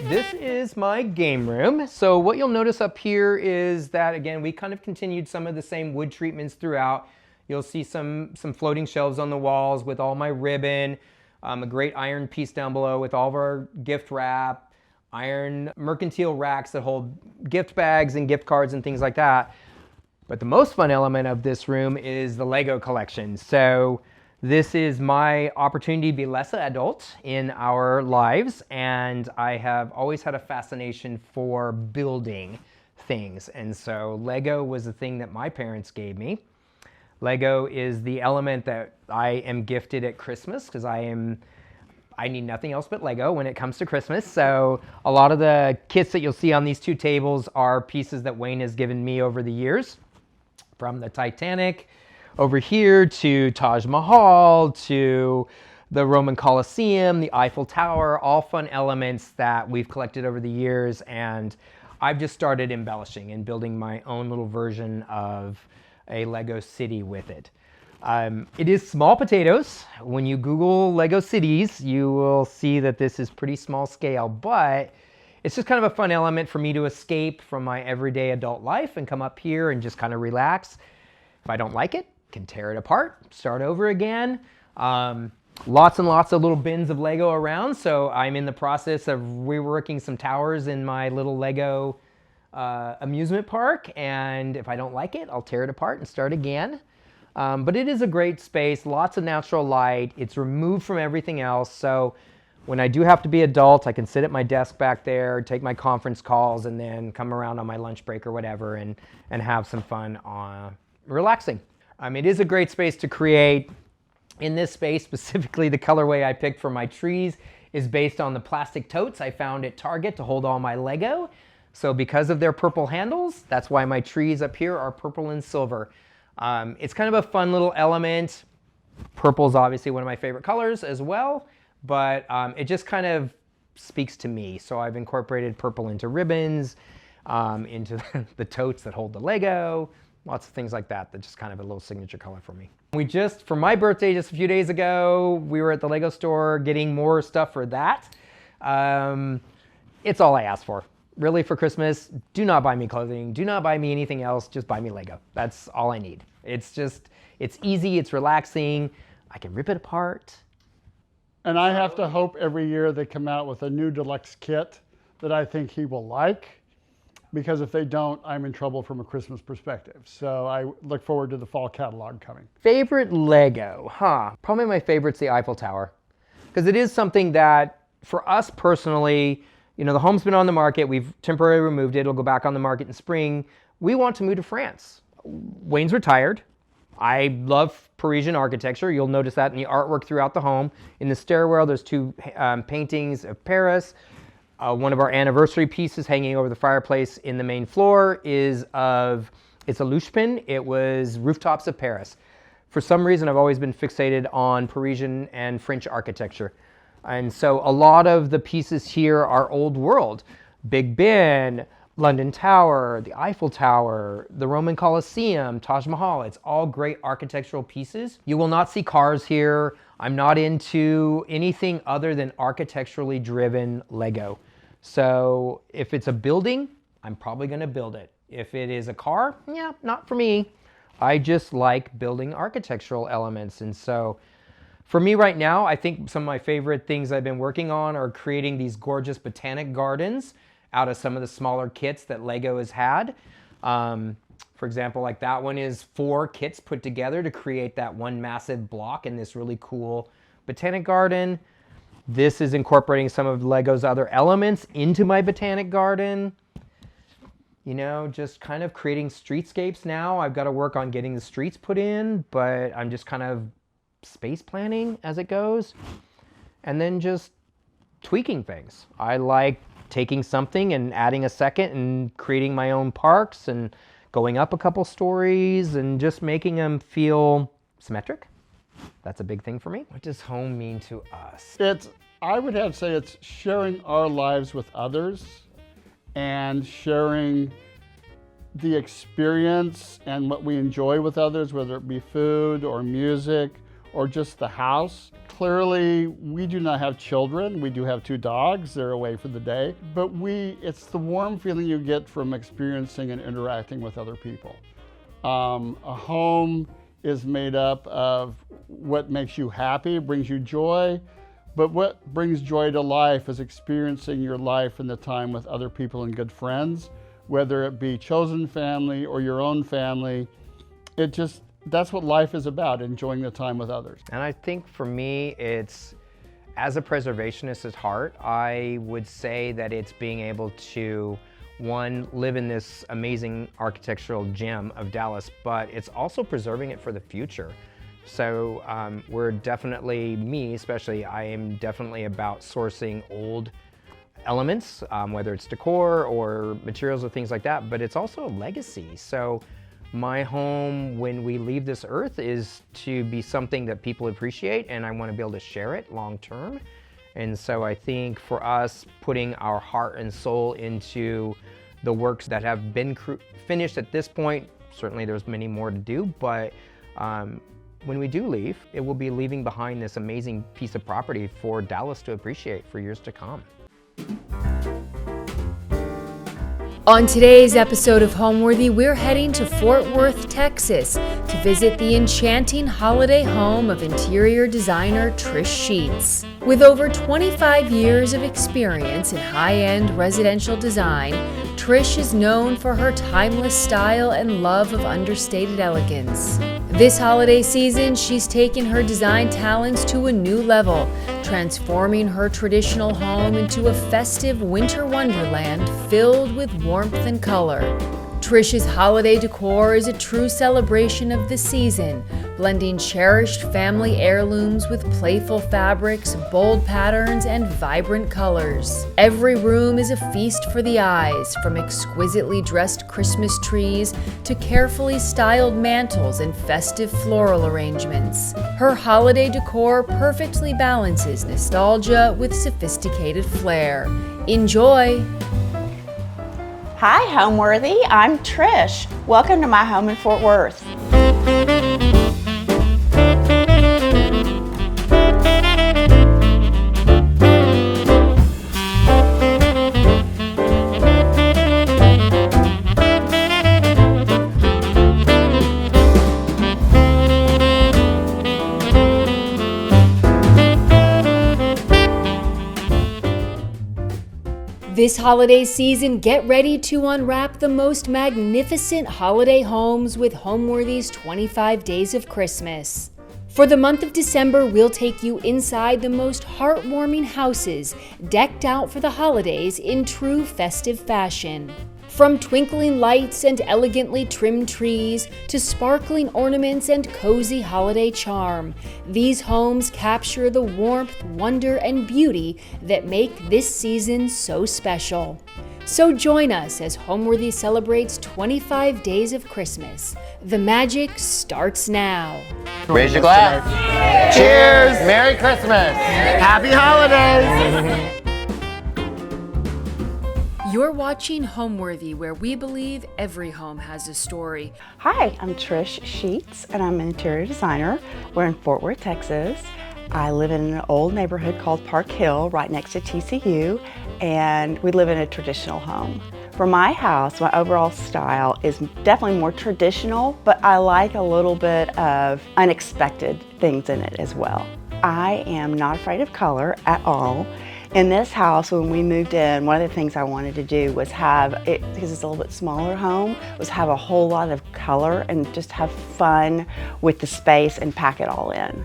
This is my game room. So what you'll notice up here is that, again, we kind of continued some of the same wood treatments throughout. You'll see some floating shelves on the walls with all my ribbon, a great iron piece down below with all of our gift wrap, iron mercantile racks that hold gift bags and gift cards and things like that. But the most fun element of this room is the Lego collection. So this is my opportunity to be less adult in our lives, and I have always had a fascination for building things. And so Lego was the thing that my parents gave me. Lego is the element that I am gifted at Christmas because I need nothing else but Lego when it comes to Christmas. So a lot of the kits that you'll see on these two tables are pieces that Wayne has given me over the years, from the Titanic over here to Taj Mahal to the Roman Colosseum, the Eiffel Tower, all fun elements that we've collected over the years. And I've just started embellishing and building my own little version of a Lego city with it. It is small potatoes. When you Google Lego cities, you will see that this is pretty small scale, but it's just kind of a fun element for me to escape from my everyday adult life and come up here and just kind of relax. If I don't like it, can tear it apart, start over again. Lots and lots of little bins of Lego around, so I'm in the process of reworking some towers in my little Lego amusement park, and if I don't like it, I'll tear it apart and start again. But it is a great space, lots of natural light. It's removed from everything else. So when I do have to be adult, I can sit at my desk back there, take my conference calls, and then come around on my lunch break or whatever and have some fun relaxing. It is a great space to create. In this space, specifically the colorway I picked for my trees is based on the plastic totes I found at Target to hold all my Lego. So because of their purple handles, that's why my trees up here are purple and silver. It's kind of a fun little element. Purple is obviously one of my favorite colors as well, but it just kind of speaks to me. So I've incorporated purple into ribbons, into the totes that hold the Lego, lots of things like that. That's just kind of a little signature color for me. For my birthday just a few days ago, we were at the Lego store getting more stuff for that. It's all I asked for. Really, for Christmas, do not buy me clothing, do not buy me anything else, just buy me Lego. That's all I need. It's easy, it's relaxing, I can rip it apart. And I have to hope every year they come out with a new deluxe kit that I think he will like, because if they don't, I'm in trouble from a Christmas perspective. So I look forward to the fall catalog coming. Favorite Lego, Probably my favorite's the Eiffel Tower, because it is something that, for us personally, the home's been on the market, we've temporarily removed it, it'll go back on the market in spring. We want to move to France. Wayne's retired. I love Parisian architecture. You'll notice that in the artwork throughout the home. In the stairwell, there's two paintings of Paris. One of our anniversary pieces hanging over the fireplace in the main floor it's a Louchepin. It was Rooftops of Paris. For some reason, I've always been fixated on Parisian and French architecture. And so a lot of the pieces here are old world. Big Ben, London Tower, the Eiffel Tower, the Roman Colosseum, Taj Mahal. It's all great architectural pieces. You will not see cars here. I'm not into anything other than architecturally driven Lego. So if it's a building, I'm probably gonna build it. If it is a car, yeah, not for me. I just like building architectural elements. And so for me right now, I think some of my favorite things I've been working on are creating these gorgeous botanic gardens out of some of the smaller kits that Lego has had. For example, like that one is 4 kits put together to create that one massive block in this really cool botanic garden. This is incorporating some of Lego's other elements into my botanic garden. Just kind of creating streetscapes now. I've got to work on getting the streets put in, but I'm just kind of space planning as it goes, and then just tweaking things. I like taking something and adding a second and creating my own parks and going up a couple stories and just making them feel symmetric. That's a big thing for me. What does home mean to us? I would have to say it's sharing our lives with others and sharing the experience and what we enjoy with others, whether it be food or music or just the house. Clearly, we do not have children. We do have 2 dogs. They're away for the day. But it's the warm feeling you get from experiencing and interacting with other people. A home is made up of what makes you happy, brings you joy, but what brings joy to life is experiencing your life and the time with other people and good friends, whether it be chosen family or your own family. That's what life is about, enjoying the time with others. And I think for me, as a preservationist at heart, I would say that it's being able to, one, live in this amazing architectural gem of Dallas, but it's also preserving it for the future. So we're definitely, me especially, I am definitely about sourcing old elements, whether it's decor or materials or things like that, but it's also a legacy. So my home, when we leave this earth, is to be something that people appreciate, and I want to be able to share it long term. And so I think for us, putting our heart and soul into the works that have been finished at this point, certainly there's many more to do, but when we do leave, it will be leaving behind this amazing piece of property for Dallas to appreciate for years to come. On today's episode of Homeworthy, we're heading to Fort Worth, Texas to visit the enchanting holiday home of interior designer Trish Sheets. With over 25 years of experience in high-end residential design, Trish is known for her timeless style and love of understated elegance. This holiday season, she's taken her design talents to a new level, transforming her traditional home into a festive winter wonderland filled with warmth and color. Trish's holiday decor is a true celebration of the season, blending cherished family heirlooms with playful fabrics, bold patterns, and vibrant colors. Every room is a feast for the eyes, from exquisitely dressed Christmas trees to carefully styled mantels and festive floral arrangements. Her holiday decor perfectly balances nostalgia with sophisticated flair. Enjoy! Hi, Homeworthy. I'm Trish. Welcome to my home in Fort Worth. This holiday season, get ready to unwrap the most magnificent holiday homes with Homeworthy's 25 Days of Christmas. For the month of December, we'll take you inside the most heartwarming houses, decked out for the holidays in true festive fashion. From twinkling lights and elegantly trimmed trees to sparkling ornaments and cozy holiday charm, these homes capture the warmth, wonder, and beauty that make this season so special. So join us as Homeworthy celebrates 25 days of Christmas. The magic starts now. Raise your glass. Cheers! Merry Christmas! Happy holidays! You're watching Homeworthy, where we believe every home has a story. Hi, I'm Trish Sheets, and I'm an interior designer. We're in Fort Worth, Texas. I live in an old neighborhood called Park Hill, right next to TCU, and we live in a traditional home. For my house, my overall style is definitely more traditional, but I like a little bit of unexpected things in it as well. I am not afraid of color at all. In this house, when we moved in, one of the things I wanted to do was have it, because it's a little bit smaller home, was have a whole lot of color and just have fun with the space and pack it all in.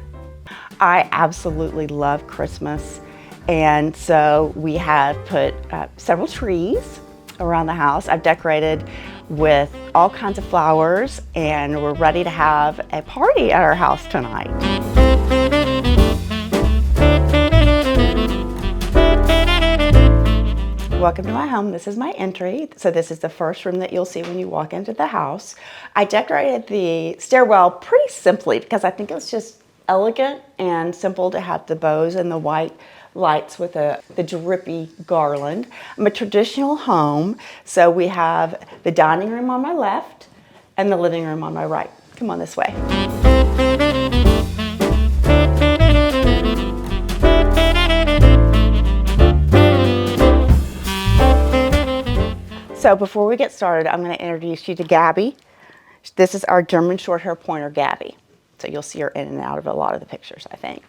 I absolutely love Christmas, and so we have put several trees around the house. I've decorated with all kinds of flowers, and we're ready to have a party at our house tonight. Welcome to my home. This is my entry. So this is the first room that you'll see when you walk into the house. I decorated the stairwell pretty simply because I think it was just elegant and simple to have the bows and the white lights with the drippy garland. I'm a traditional home, so we have the dining room on my left and the living room on my right. Come on this way. So before we get started, I'm going to introduce you to Gabby. This is our German short hair pointer, Gabby. So you'll see her in and out of a lot of the pictures, I think.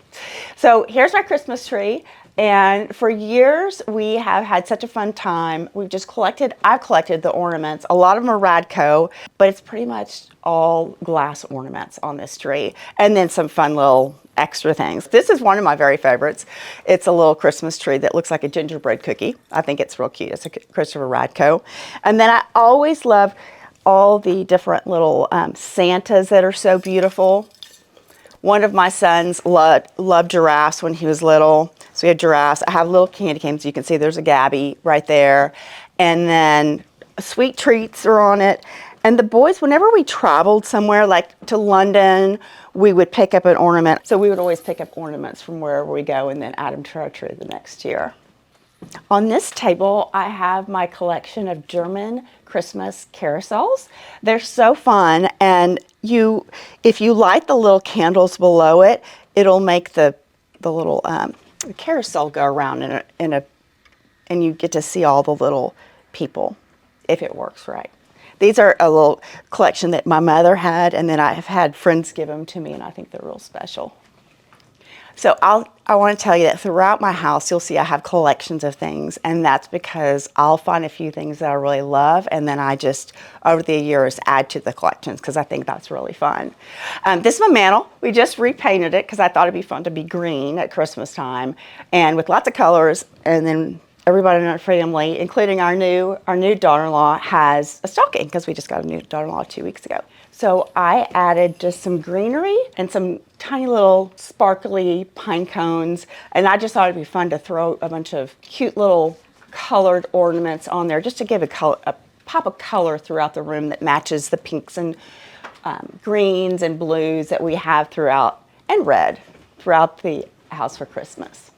So here's my Christmas tree. And for years, we have had such a fun time. I've collected the ornaments. A lot of them are Radco, but it's pretty much all glass ornaments on this tree. And then some fun little extra things. This is one of my very favorites. It's a little Christmas tree that looks like a gingerbread cookie. I think it's real cute. It's a Christopher Radco. And then I always love all the different little Santas that are so beautiful. One of my sons loved giraffes when he was little. So we had giraffes. I have little candy canes. You can see there's a Gabby right there. And then sweet treats are on it. And the boys, whenever we traveled somewhere, like to London, we would pick up an ornament. So we would always pick up ornaments from wherever we go and then add them to our tree the next year. On this table, I have my collection of German Christmas carousels. They're so fun, and if you light the little candles below it, it'll make the little carousel go around and you get to see all the little people if it works right. These are a little collection that my mother had, and then I have had friends give them to me, and I think they're real special. So I want to tell you that throughout my house, you'll see I have collections of things, and that's because I'll find a few things that I really love, and then I just, over the years, add to the collections because I think that's really fun. This is my mantle. We just repainted it because I thought it'd be fun to be green at Christmas time, and with lots of colors, and then everybody in our family, including our new daughter-in-law, has a stocking because we just got a new daughter-in-law 2 weeks ago. So I added just some greenery and some tiny little sparkly pine cones, and I just thought it'd be fun to throw a bunch of cute little colored ornaments on there just to give a pop of color throughout the room that matches the pinks and greens and blues that we have throughout, and red, throughout the house for Christmas.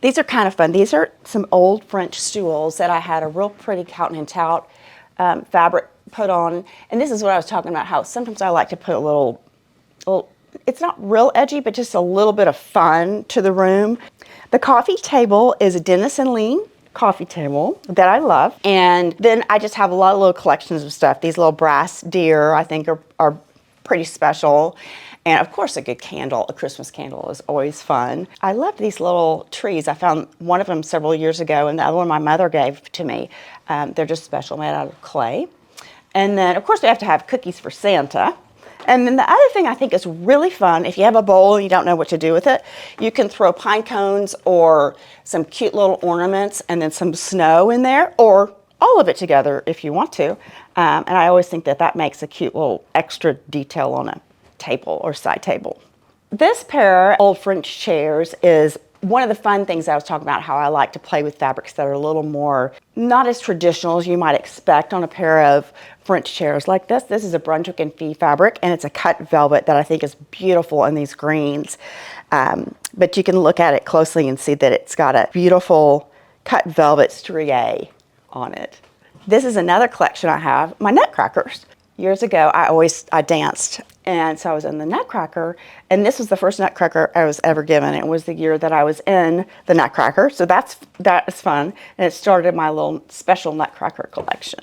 These are kind of fun. These are some old French stools that I had a real pretty cotton and tout fabric put on, and this is what I was talking about, how sometimes I like to put a little, it's not real edgy, but just a little bit of fun to the room. The coffee table is a Dennis and Lean coffee table that I love, and then I just have a lot of little collections of stuff. These little brass deer I think are pretty special, and of course a good candle, a Christmas candle is always fun. I love these little trees. I found one of them several years ago, and the other one my mother gave to me. They're just special, made out of clay. And then, of course, we have to have cookies for Santa. And then the other thing I think is really fun, if you have a bowl and you don't know what to do with it, you can throw pine cones or some cute little ornaments and then some snow in there, or all of it together if you want to. And I always think that makes a cute little extra detail on a table or side table. This pair of old French chairs is one of the fun things I was talking about, how I like to play with fabrics that are a little more, not as traditional as you might expect on a pair of French chairs like this. This is a Brunswick and Fee fabric, and it's a cut velvet that I think is beautiful in these greens. But you can look at it closely and see that it's got a beautiful cut velvet strié on it. This is another collection I have, my nutcrackers. Years ago, I danced, and so I was in the Nutcracker, and this was the first Nutcracker I was ever given. It was the year that I was in the Nutcracker, so that is fun, and it started my little special Nutcracker collection.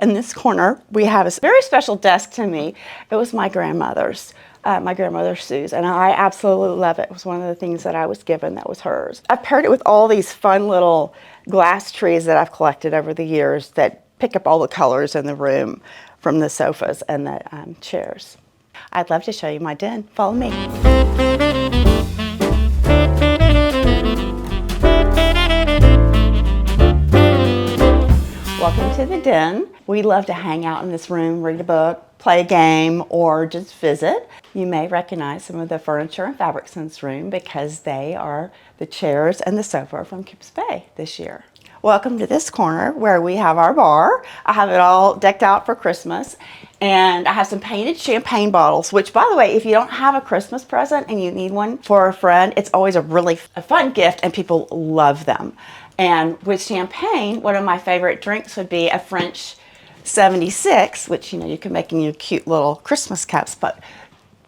In this corner, we have a very special desk to me. It was my grandmother's Sue's, and I absolutely love it. It was one of the things that I was given that was hers. I've paired it with all these fun little glass trees that I've collected over the years that pick up all the colors in the room from the sofas and the chairs. I'd love to show you my den. Follow me. Welcome to the den. We love to hang out in this room, read a book, play a game, or just visit. You may recognize some of the furniture and fabrics in this room because they are the chairs and the sofa from Kips Bay this year. Welcome to this corner where we have our bar. I have it all decked out for Christmas, and I have some painted champagne bottles, which, by the way, if you don't have a Christmas present and you need one for a friend, it's always a fun gift, and people love them. And with champagne, one of my favorite drinks would be a French 76, which, you can make in your cute little Christmas cups, but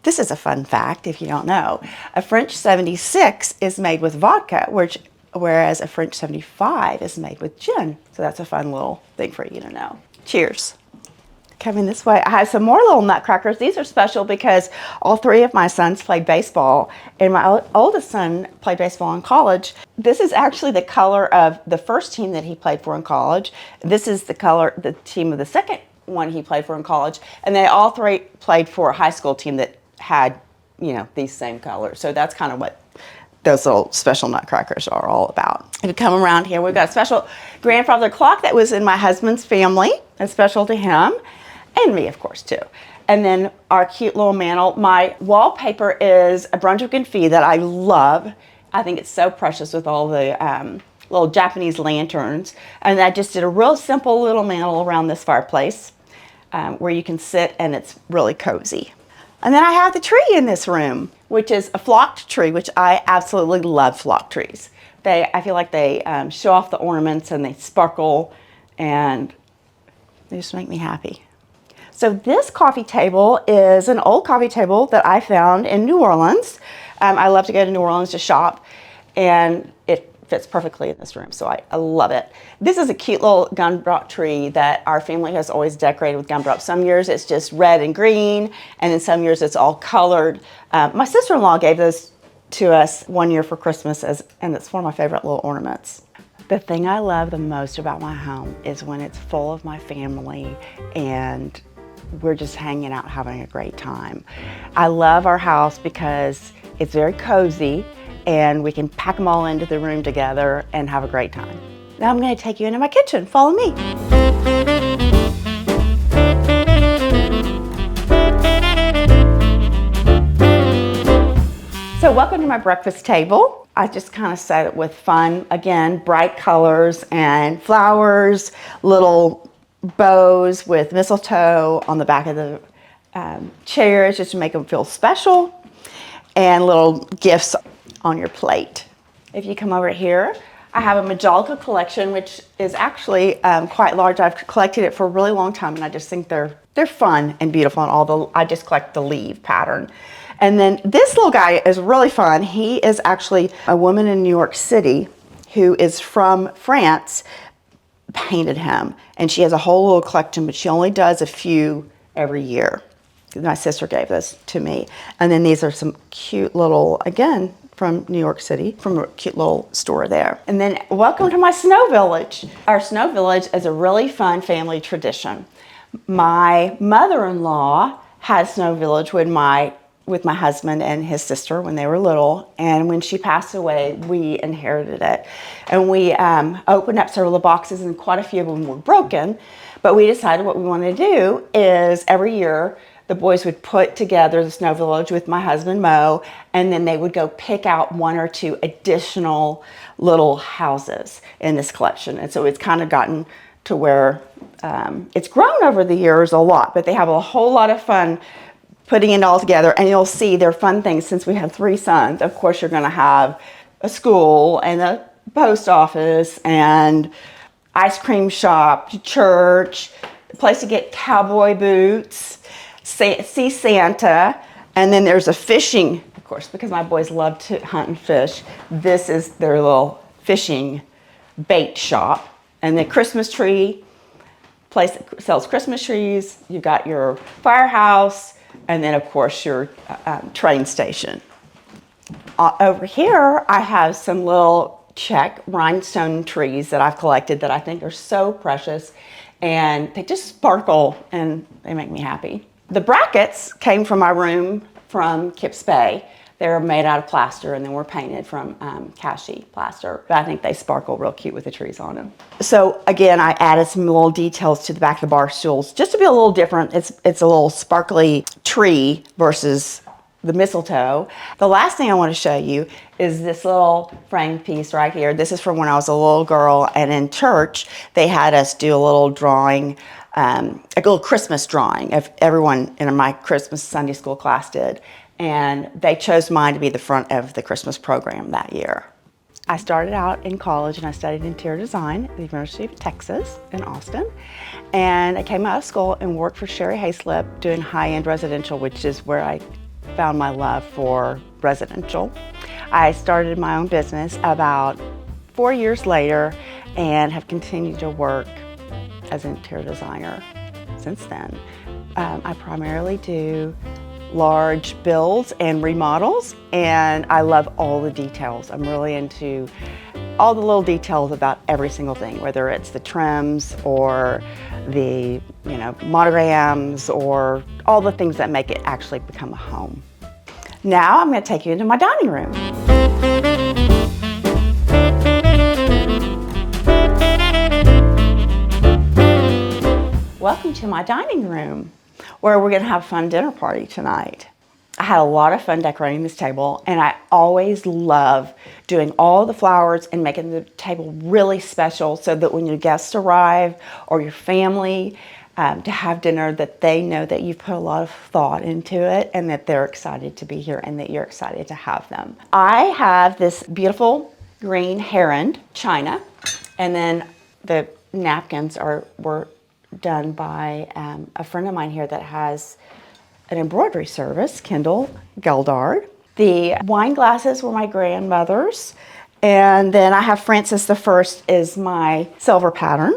this is a fun fact if you don't know. A French 76 is made with vodka, whereas a French 75 is made with gin. So that's a fun little thing for you to know. Cheers. Coming this way, I have some more little nutcrackers. These are special because all three of my sons played baseball, and my oldest son played baseball in college. This is actually the color of the first team that he played for in college. This is the team of the second one he played for in college, and they all three played for a high school team that had, these same colors. So that's kind of what those little special nutcrackers are all about. If you come around here, we've got a special grandfather clock that was in my husband's family, and special to him, and me, of course, too. And then our cute little mantle. My wallpaper is a Brunswick and Fee that I love. I think it's so precious with all the little Japanese lanterns. And I just did a real simple little mantle around this fireplace where you can sit, and it's really cozy. And then I have the tree in this room, which is a flocked tree, which I absolutely love flocked trees. I feel like they show off the ornaments, and they sparkle, and they just make me happy. So this coffee table is an old coffee table that I found in New Orleans. I love to go to New Orleans to shop, and it fits perfectly in this room, so I love it. This is a cute little gumdrop tree that our family has always decorated with gumdrops. Some years it's just red and green, and then some years it's all colored. My sister-in-law gave those to us one year for Christmas, and it's one of my favorite little ornaments. The thing I love the most about my home is when it's full of my family and we're just hanging out having a great time. I love our house because it's very cozy and we can pack them all into the room together and have a great time. Now I'm going to take you into my kitchen. Follow me. So welcome to my breakfast table. I just kind of set it with fun, again, bright colors and flowers, little bows with mistletoe on the back of the chairs just to make them feel special, and little gifts on your plate. If you come over here, I have a Majolica collection, which is actually quite large. I've collected it for a really long time, and I just think they're fun and beautiful, and I just collect the leaf pattern. And then this little guy is really fun. He is actually a woman in New York City who is from France, painted him. And she has a whole little collection, but she only does a few every year. My sister gave this to me. And then these are some cute little, again, from New York City, from a cute little store there. And then welcome to my snow village. Our snow village is a really fun family tradition. My mother-in-law had a snow village with my husband and his sister when they were little, and when she passed away, we inherited it. And we opened up several of the boxes, and quite a few of them were broken, but we decided what we wanted to do is every year the boys would put together the snow village with my husband Mo, and then they would go pick out one or two additional little houses in this collection. And so it's kind of gotten to where it's grown over the years a lot, but they have a whole lot of fun putting it all together, and you'll see they're fun things. Since we have 3 sons, of course you're gonna have a school and a post office and ice cream shop, church, a place to get cowboy boots, see Santa, and then there's a fishing, of course, because my boys love to hunt and fish. This is their little fishing bait shop. And the Christmas tree, place that sells Christmas trees. You got your firehouse, and then of course your train station. Over here I have some little Czech rhinestone trees that I've collected that I think are so precious, and they just sparkle and they make me happy. The brackets came from my room from Kips Bay. They're made out of plaster and then were painted from Kashi plaster. But I think they sparkle real cute with the trees on them. So again, I added some little details to the back of the bar stools just to be a little different. It's a little sparkly tree versus the mistletoe. The last thing I want to show you is this little frame piece right here. This is from when I was a little girl, and in church they had us do a little drawing, a little Christmas drawing of everyone in my Christmas Sunday school class did. And they chose mine to be the front of the Christmas program that year. I started out in college and I studied interior design at the University of Texas in Austin. And I came out of school and worked for Sherry Hayslip doing high-end residential, which is where I found my love for residential. I started my own business about 4 years later and have continued to work as an interior designer since then. I primarily do large builds and remodels, and I love all the details. I'm really into all the little details about every single thing, whether it's the trims or the monograms or all the things that make it actually become a home. Now I'm going to take you into my dining room. Welcome to my dining room, where we're gonna have a fun dinner party tonight. I had a lot of fun decorating this table, and I always love doing all the flowers and making the table really special so that when your guests arrive or your family to have dinner, that they know that you've put a lot of thought into it and that they're excited to be here and that you're excited to have them. I have this beautiful green heron china, and then the napkins were done by a friend of mine here that has an embroidery service, Kendall Geldard. The wine glasses were my grandmother's, and then I have Francis I is my silver pattern.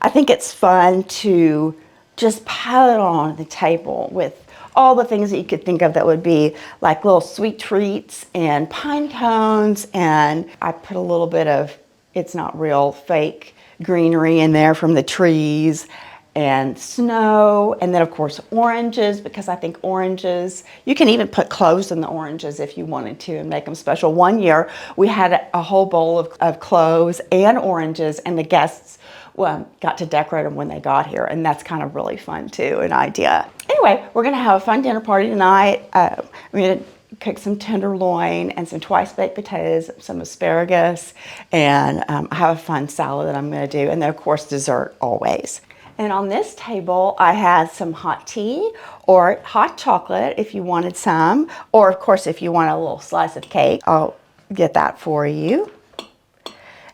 I think it's fun to just pile it on the table with all the things that you could think of that would be like little sweet treats and pine cones. And I put a little bit of, it's not real, fake greenery in there from the trees, and snow, and then of course oranges, because I think oranges, you can even put cloves in the oranges if you wanted to and make them special. One year we had a whole bowl of cloves and oranges, and the guests got to decorate them when they got here, and that's kind of really fun too, an idea. Anyway, we're gonna have a fun dinner party tonight. We're gonna cook some tenderloin and some twice baked potatoes, some asparagus, and I have a fun salad that I'm gonna do, and then of course dessert always. And on this table, I had some hot tea or hot chocolate if you wanted some, or of course if you want a little slice of cake, I'll get that for you.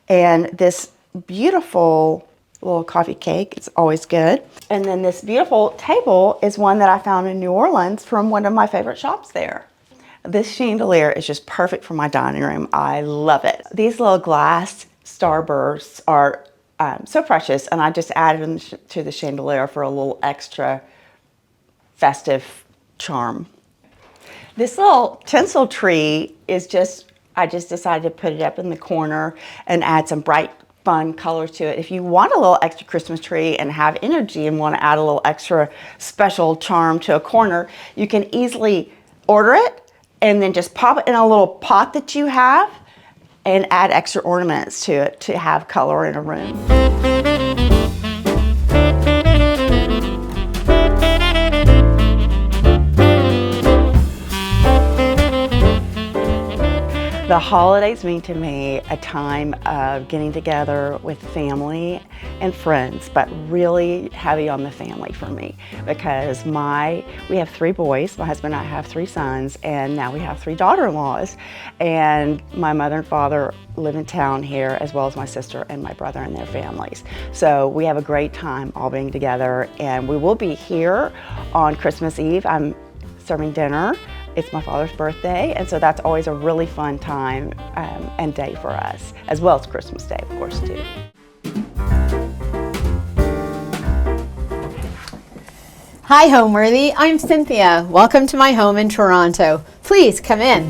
And this beautiful little coffee cake, it's always good. And then this beautiful table is one that I found in New Orleans from one of my favorite shops there. This chandelier is just perfect for my dining room. I love it. These little glass starbursts are so precious, and I just added them to the chandelier for a little extra festive charm. This little tinsel tree is I just decided to put it up in the corner and add some bright, fun colors to it. If you want a little extra Christmas tree and have energy and want to add a little extra special charm to a corner, you can easily order it and then just pop it in a little pot that you have and add extra ornaments to it to have color in a room. The holidays mean to me a time of getting together with family and friends, but really heavy on the family for me, because we have 3 boys, my husband and I have 3 sons, and now we have 3 daughter-in-laws, and my mother and father live in town here, as well as my sister and my brother and their families. So we have a great time all being together, and we will be here on Christmas Eve. I'm serving dinner. It's my father's birthday, and so that's always a really fun time and day for us, as well as Christmas Day, of course, too. Hi, Homeworthy. I'm Cynthia. Welcome to my home in Toronto. Please come in.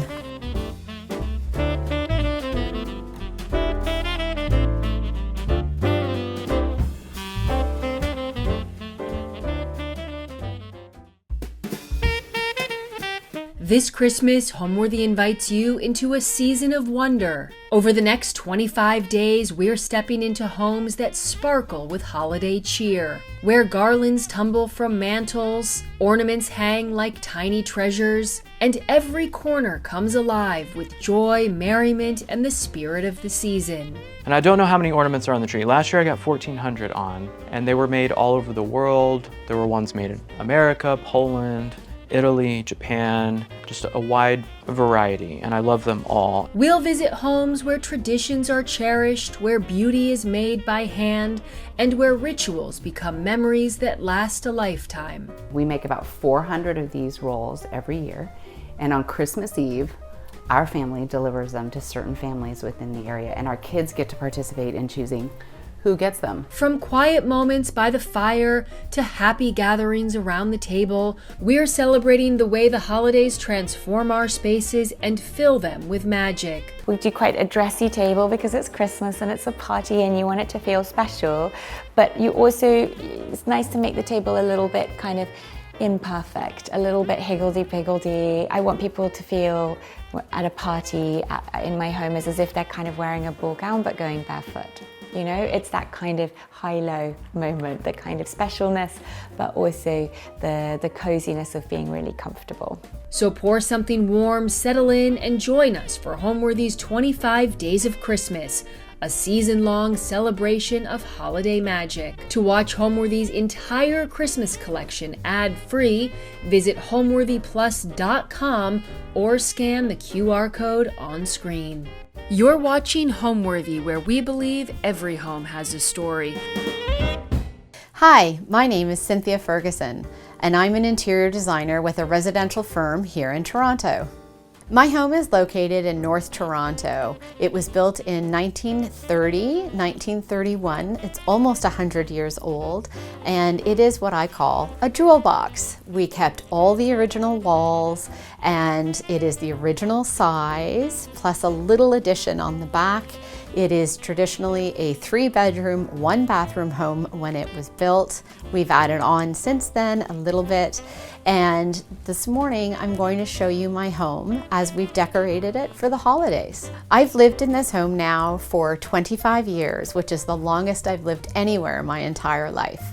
This Christmas, Homeworthy invites you into a season of wonder. Over the next 25 days, we're stepping into homes that sparkle with holiday cheer, where garlands tumble from mantels, ornaments hang like tiny treasures, and every corner comes alive with joy, merriment, and the spirit of the season. And I don't know how many ornaments are on the tree. Last year I got 1,400 on, and they were made all over the world. There were ones made in America, Poland, Italy, Japan, just a wide variety, and I love them all. We'll visit homes where traditions are cherished, where beauty is made by hand, and where rituals become memories that last a lifetime. We make about 400 of these rolls every year, and on Christmas Eve, our family delivers them to certain families within the area, and our kids get to participate in choosing who gets them. From quiet moments by the fire to happy gatherings around the table, we're celebrating the way the holidays transform our spaces and fill them with magic. We do quite a dressy table because it's Christmas and it's a party and you want it to feel special, but you also, it's nice to make the table a little bit kind of imperfect, a little bit higgledy-piggledy. I want people to feel at a party in my home as if they're kind of wearing a ball gown but going barefoot. You know, it's that kind of high-low moment, the kind of specialness, but also the coziness of being really comfortable. So pour something warm, settle in, and join us for Homeworthy's 25 Days of Christmas, a season-long celebration of holiday magic. To watch Homeworthy's entire Christmas collection ad-free, visit homeworthyplus.com or scan the QR code on screen. You're watching Homeworthy, where we believe every home has a story. Hi, my name is Cynthia Ferguson, and I'm an interior designer with a residential firm here in Toronto. My home is located in North Toronto. It was built in 1930, 1931. It's almost 100 years old, and it is what I call a jewel box. We kept all the original walls, and it is the original size, plus a little addition on the back. It is traditionally a 3-bedroom, 1-bathroom home when it was built. We've added on since then a little bit. And this morning I'm going to show you my home as we've decorated it for the holidays. I've lived in this home now for 25 years, which is the longest I've lived anywhere my entire life.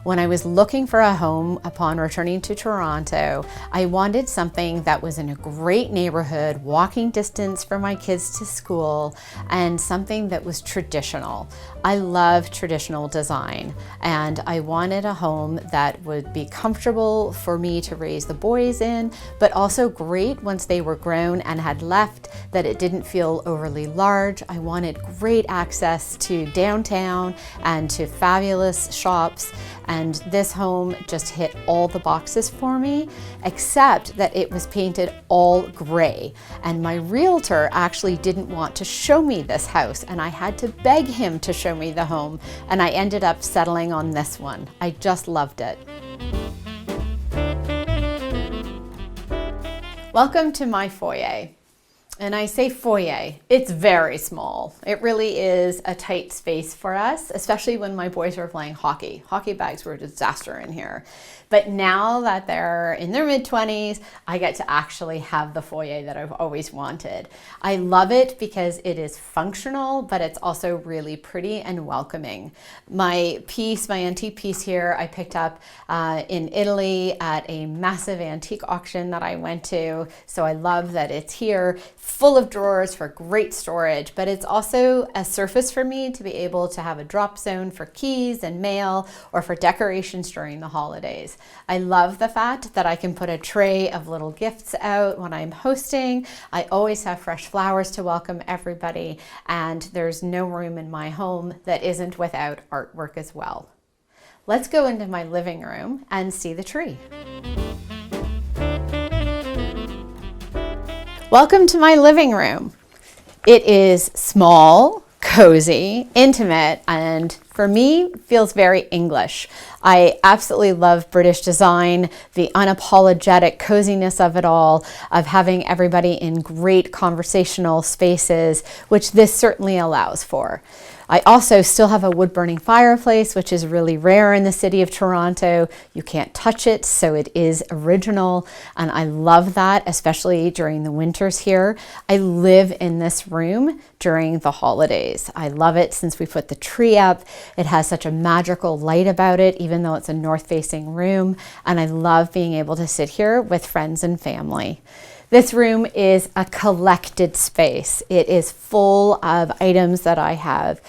When I was looking for a home upon returning to Toronto, I wanted something that was in a great neighborhood, walking distance for my kids to school, and something that was traditional. I love traditional design, and I wanted a home that would be comfortable for me to raise the boys in, but also great once they were grown and had left, that it didn't feel overly large. I wanted great access to downtown and to fabulous shops. And this home just hit all the boxes for me, except that it was painted all gray. And my realtor actually didn't want to show me this house, and I had to beg him to show me the home, and I ended up settling on this one. I just loved it. Welcome to my foyer. And I say foyer, it's very small. It really is a tight space for us, especially when my boys were playing hockey. Hockey bags were a disaster in here. But now that they're in their mid-20s, I get to actually have the foyer that I've always wanted. I love it because it is functional, but it's also really pretty and welcoming. My piece, my antique piece here, I picked up in Italy at a massive antique auction that I went to. So I love that it's here, full of drawers for great storage, but it's also a surface for me to be able to have a drop zone for keys and mail, or for decorations during the holidays. I love the fact that I can put a tray of little gifts out when I'm hosting. I always have fresh flowers to welcome everybody, and there's no room in my home that isn't without artwork as well. Let's go into my living room and see the tree. Welcome to my living room. It is small, cozy, intimate, and for me, feels very English. I absolutely love British design, the unapologetic coziness of it all, of having everybody in great conversational spaces, which this certainly allows for. I also still have a wood-burning fireplace, which is really rare in the city of Toronto. You can't touch it, so it is original, and I love that, especially during the winters here. I live in this room during the holidays. I love it since we put the tree up. It has such a magical light about it, even though it's a north-facing room, and I love being able to sit here with friends and family. This room is a collected space. It is full of items that I have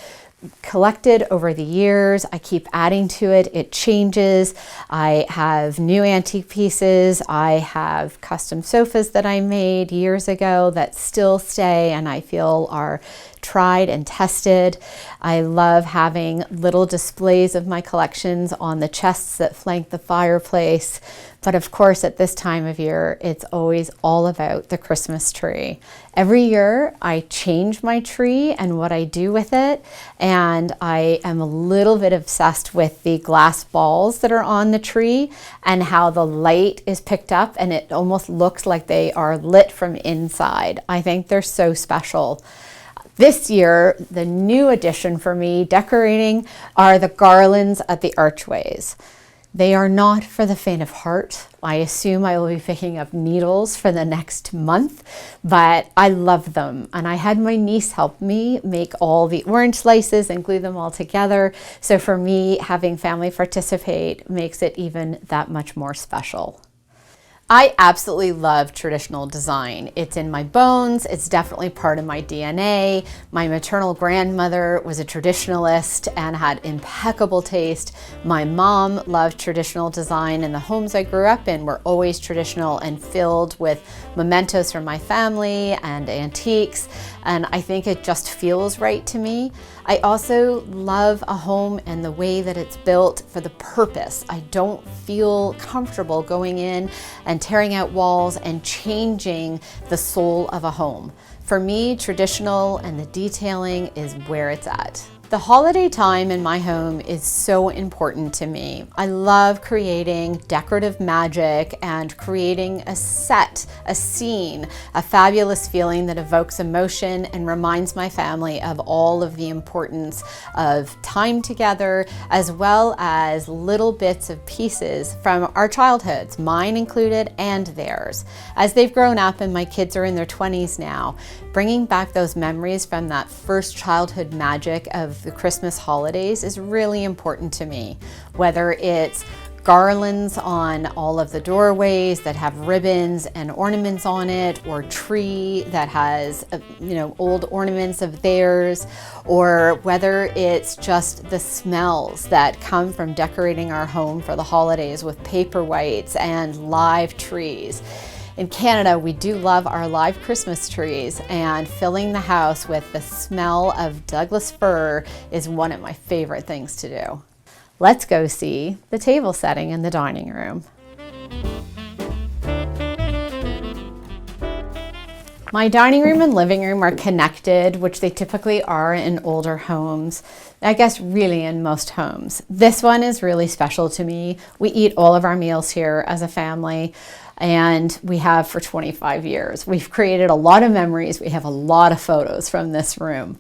collected over the years. I keep adding to it. It changes. I have new antique pieces. I have custom sofas that I made years ago that still stay and I feel are tried and tested. I love having little displays of my collections on the chests that flank the fireplace. But of course, at this time of year, it's always all about the Christmas tree. Every year, I change my tree and what I do with it. And I am a little bit obsessed with the glass balls that are on the tree and how the light is picked up and it almost looks like they are lit from inside. I think they're so special. This year, the new addition for me decorating are the garlands at the archways. They are not for the faint of heart. I assume I will be picking up needles for the next month, but I love them. And I had my niece help me make all the orange slices and glue them all together. So for me, having family participate makes it even that much more special. I absolutely love traditional design. It's in my bones. It's definitely part of my DNA. My maternal grandmother was a traditionalist and had impeccable taste. My mom loved traditional design, and the homes I grew up in were always traditional and filled with mementos from my family and antiques. And I think it just feels right to me. I also love a home and the way that it's built for the purpose. I don't feel comfortable going in and tearing out walls and changing the soul of a home. For me, traditional and the detailing is where it's at. The holiday time in my home is so important to me. I love creating decorative magic and creating a set, a scene, a fabulous feeling that evokes emotion and reminds my family of all of the importance of time together, as well as little bits of pieces from our childhoods, mine included and theirs. As they've grown up and my kids are in their 20s now, bringing back those memories from that first childhood magic of the Christmas holidays is really important to me. Whether it's garlands on all of the doorways that have ribbons and ornaments on it, or tree that has, old ornaments of theirs, or whether it's just the smells that come from decorating our home for the holidays with paperweights and live trees. In Canada, we do love our live Christmas trees, and filling the house with the smell of Douglas fir is one of my favorite things to do. Let's go see the table setting in the dining room. My dining room and living room are connected, which they typically are in older homes. I guess really in most homes. This one is really special to me. We eat all of our meals here as a family, and we have for 25 years. We've created a lot of memories. We have a lot of photos from this room.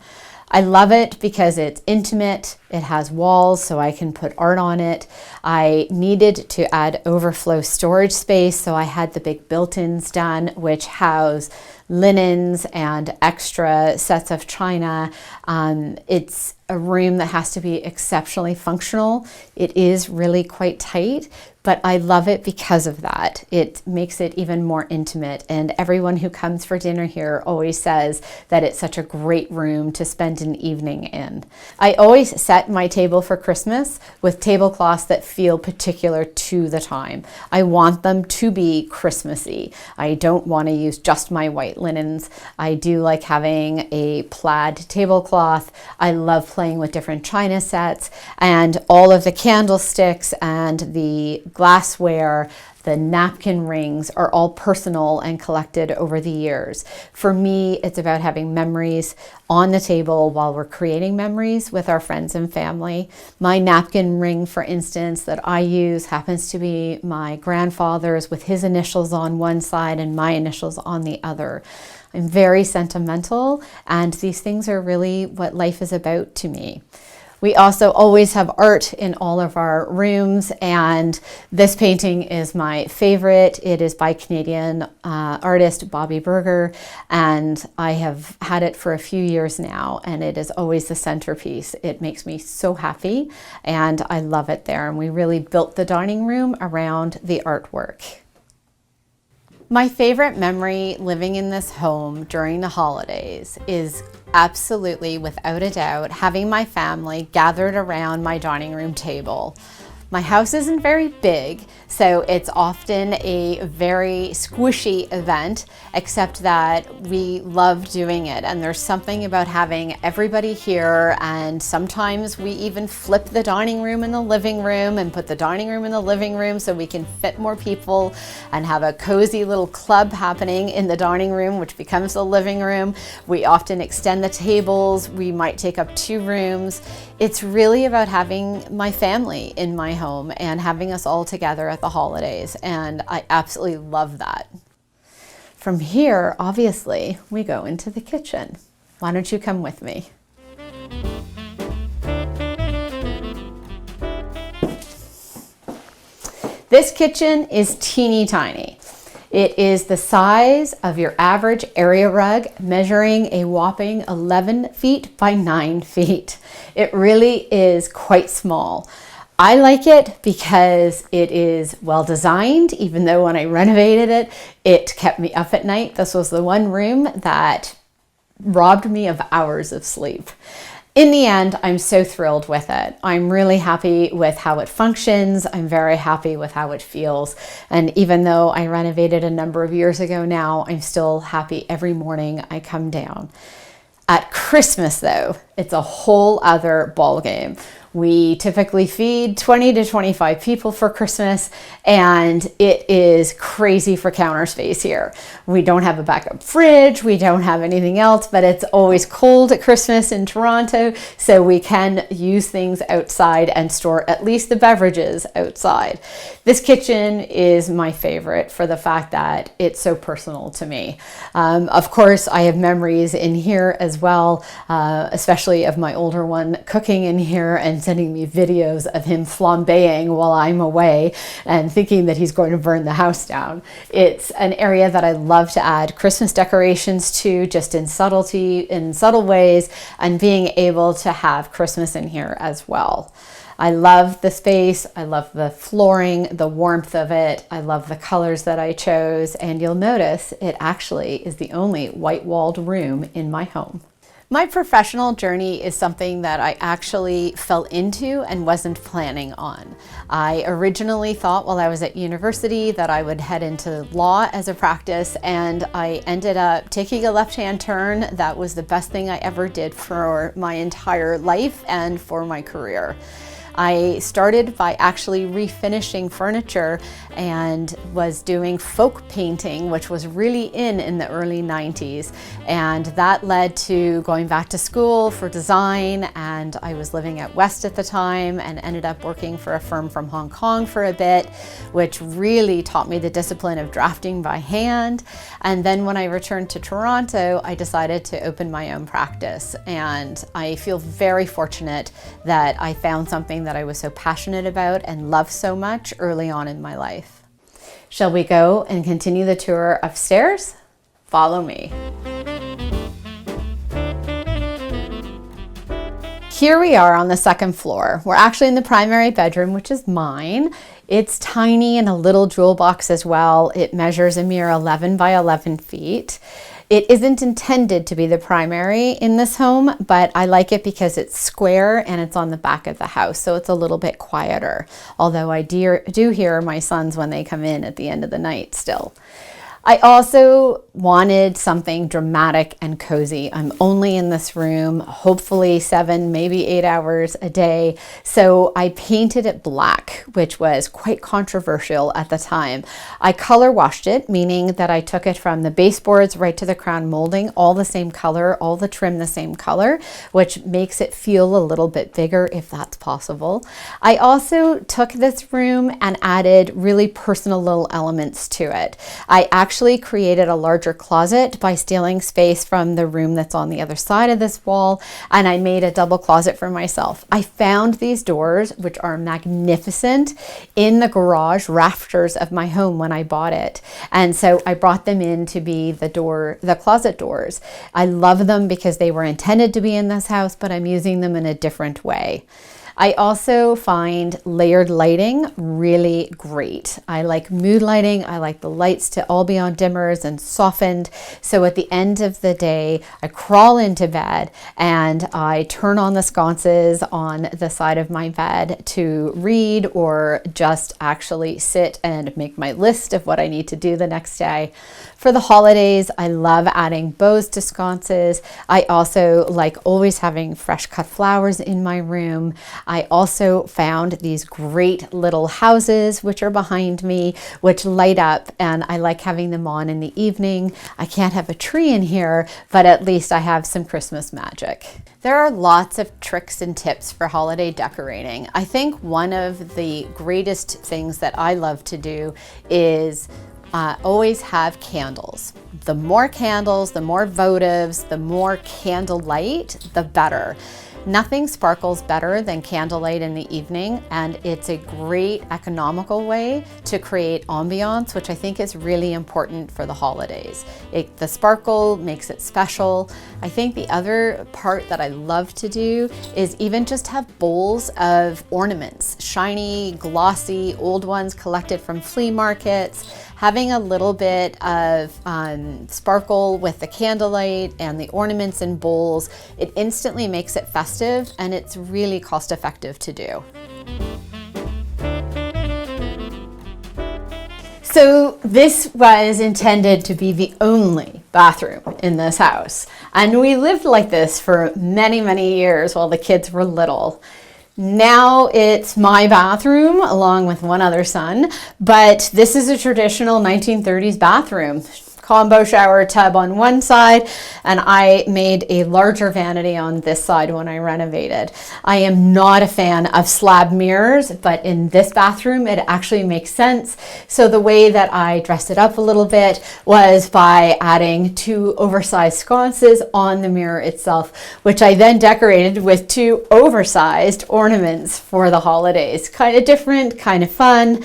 I love it because it's intimate. It has walls so I can put art on it. I needed to add overflow storage space, so I had the big built-ins done, which house linens and extra sets of china. It's a room that has to be exceptionally functional. It is really quite tight, but I love it because of that. It makes it even more intimate, and everyone who comes for dinner here always says that it's such a great room to spend an evening in. I always set my table for Christmas with tablecloths that feel particular to the time. I want them to be Christmassy. I don't want to use just my white linens. I do like having a plaid tablecloth. I love playing with different china sets, and all of the candlesticks and the glassware, the napkin rings are all personal and collected over the years. For me, it's about having memories on the table while we're creating memories with our friends and family. My napkin ring, for instance, that I use happens to be my grandfather's, with his initials on one side and my initials on the other. I'm very sentimental, and these things are really what life is about to me. We also always have art in all of our rooms, and this painting is my favorite. It is by Canadian artist Bobby Berger, and I have had it for a few years now, and it is always the centerpiece. It makes me so happy, and I love it there, and we really built the dining room around the artwork. My favorite memory living in this home during the holidays is absolutely, without a doubt, having my family gathered around my dining room table. My house isn't very big, so it's often a very squishy event, except that we love doing it. And there's something about having everybody here, and sometimes we even flip the dining room in the living room and put the dining room in the living room so we can fit more people and have a cozy little club happening in the dining room, which becomes the living room. We often extend the tables. We might take up 2 rooms. It's really about having my family in my home and having us all together at the holidays, and I absolutely love that. From here, obviously, we go into the kitchen. Why don't you come with me? This kitchen is teeny tiny. It is the size of your average area rug, measuring a whopping 11 feet by 9 feet. It really is quite small. I like it because it is well designed, even though when I renovated it, it kept me up at night. This was the one room that robbed me of hours of sleep. In the end, I'm so thrilled with it. I'm really happy with how it functions. I'm very happy with how it feels. And even though I renovated a number of years ago now, I'm still happy every morning I come down. At Christmas though, it's a whole other ballgame. We typically feed 20 to 25 people for Christmas, and it is crazy for counter space here. We don't have a backup fridge, we don't have anything else, but it's always cold at Christmas in Toronto, so we can use things outside and store at least the beverages outside. This kitchen is my favorite for the fact that it's so personal to me. Of course, I have memories in here as well, especially of my older one cooking in here and sending me videos of him flambeing while I'm away and thinking that he's going to burn the house down. It's an area that I love to add Christmas decorations to, just in subtle ways, and being able to have Christmas in here as well. I love the space, I love the flooring, the warmth of it, I love the colors that I chose, and you'll notice it actually is the only white-walled room in my home. My professional journey is something that I actually fell into and wasn't planning on. I originally thought while I was at university that I would head into law as a practice, and I ended up taking a left-hand turn. That was the best thing I ever did for my entire life and for my career. I started by actually refinishing furniture and was doing folk painting, which was really in the early 90s. And that led to going back to school for design, and I was living at West at the time and ended up working for a firm from Hong Kong for a bit, which really taught me the discipline of drafting by hand. And then when I returned to Toronto, I decided to open my own practice. And I feel very fortunate that I found something that I was so passionate about and loved so much early on in my life. Shall we go and continue the tour upstairs? Follow me. Here we are on the second floor. We're actually in the primary bedroom, which is mine. It's tiny and a little jewel box as well. It measures a mere 11 by 11 feet. It isn't intended to be the primary in this home, but I like it because it's square and it's on the back of the house, so it's a little bit quieter. Although I do hear my sons when they come in at the end of the night still. I also wanted something dramatic and cozy. I'm only in this room, hopefully 7, maybe 8 hours a day. So I painted it black, which was quite controversial at the time. I color washed it, meaning that I took it from the baseboards right to the crown molding, all the same color, all the trim the same color, which makes it feel a little bit bigger if that's possible. I also took this room and added really personal little elements to it. I actually created a larger closet by stealing space from the room that's on the other side of this wall, and I made a double closet for myself. I found these doors, which are magnificent, in the garage rafters of my home when I bought it, and so I brought them in to be the closet doors. I love them because they were intended to be in this house, but I'm using them in a different way. I also find layered lighting really great. I like mood lighting. I like the lights to all be on dimmers and softened. So at the end of the day, I crawl into bed and I turn on the sconces on the side of my bed to read or just actually sit and make my list of what I need to do the next day. For the holidays, I love adding bows to sconces. I also like always having fresh cut flowers in my room. I also found these great little houses, which are behind me, which light up, and I like having them on in the evening. I can't have a tree in here, but at least I have some Christmas magic. There are lots of tricks and tips for holiday decorating. I think one of the greatest things that I love to do is always have candles. The more candles, the more votives, the more candlelight, the better. Nothing sparkles better than candlelight in the evening, and it's a great economical way to create ambiance, which I think is really important for the holidays. The sparkle makes it special. I think the other part that I love to do is even just have bowls of ornaments, shiny, glossy, old ones collected from flea markets. Having a little bit of sparkle with the candlelight and the ornaments and bowls, it instantly makes it festive, and it's really cost effective to do. So this was intended to be the only bathroom in this house, and we lived like this for many, many years while the kids were little. Now it's my bathroom along with one other son, but this is a traditional 1930s bathroom. Combo shower tub on one side, and I made a larger vanity on this side when I renovated. I am not a fan of slab mirrors, but in this bathroom it actually makes sense. So the way that I dressed it up a little bit was by adding 2 oversized sconces on the mirror itself, which I then decorated with 2 oversized ornaments for the holidays. Kind of different, kind of fun.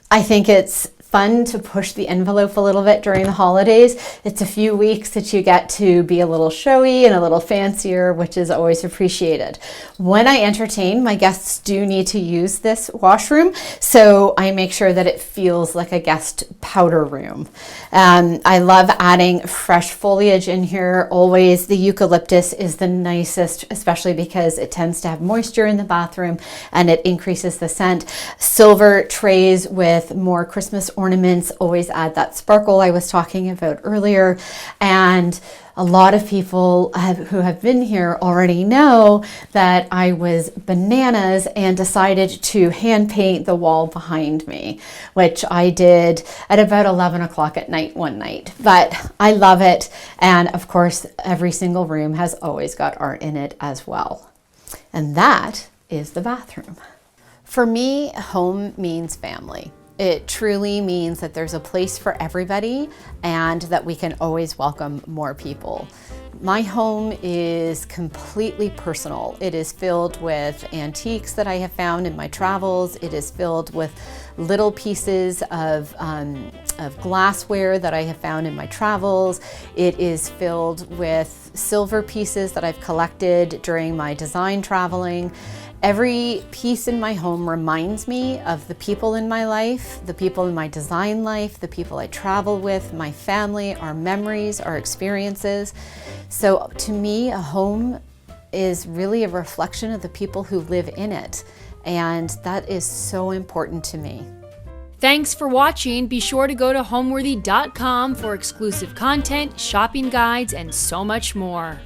I think it's fun to push the envelope a little bit during the holidays. It's a few weeks that you get to be a little showy and a little fancier, which is always appreciated. When I entertain, my guests do need to use this washroom, so I make sure that it feels like a guest powder room. I love adding fresh foliage in here. Always the eucalyptus is the nicest, especially because it tends to have moisture in the bathroom and it increases the scent. Silver trays with more Christmas ornaments always add that sparkle I was talking about earlier. And a lot of people who have been here already know that I was bananas and decided to hand paint the wall behind me, which I did at about 11 o'clock at night one night. But I love it. And of course, every single room has always got art in it as well. And that is the bathroom. For me, home means family. It truly means that there's a place for everybody and that we can always welcome more people. My home is completely personal. It is filled with antiques that I have found in my travels. It is filled with little pieces of glassware that I have found in my travels. It is filled with silver pieces that I've collected during my design traveling. Every piece in my home reminds me of the people in my life, the people in my design life, the people I travel with, my family, our memories, our experiences. So to me, a home is really a reflection of the people who live in it. And that is so important to me. Thanks for watching. Be sure to go to homeworthy.com for exclusive content, shopping guides, and so much more.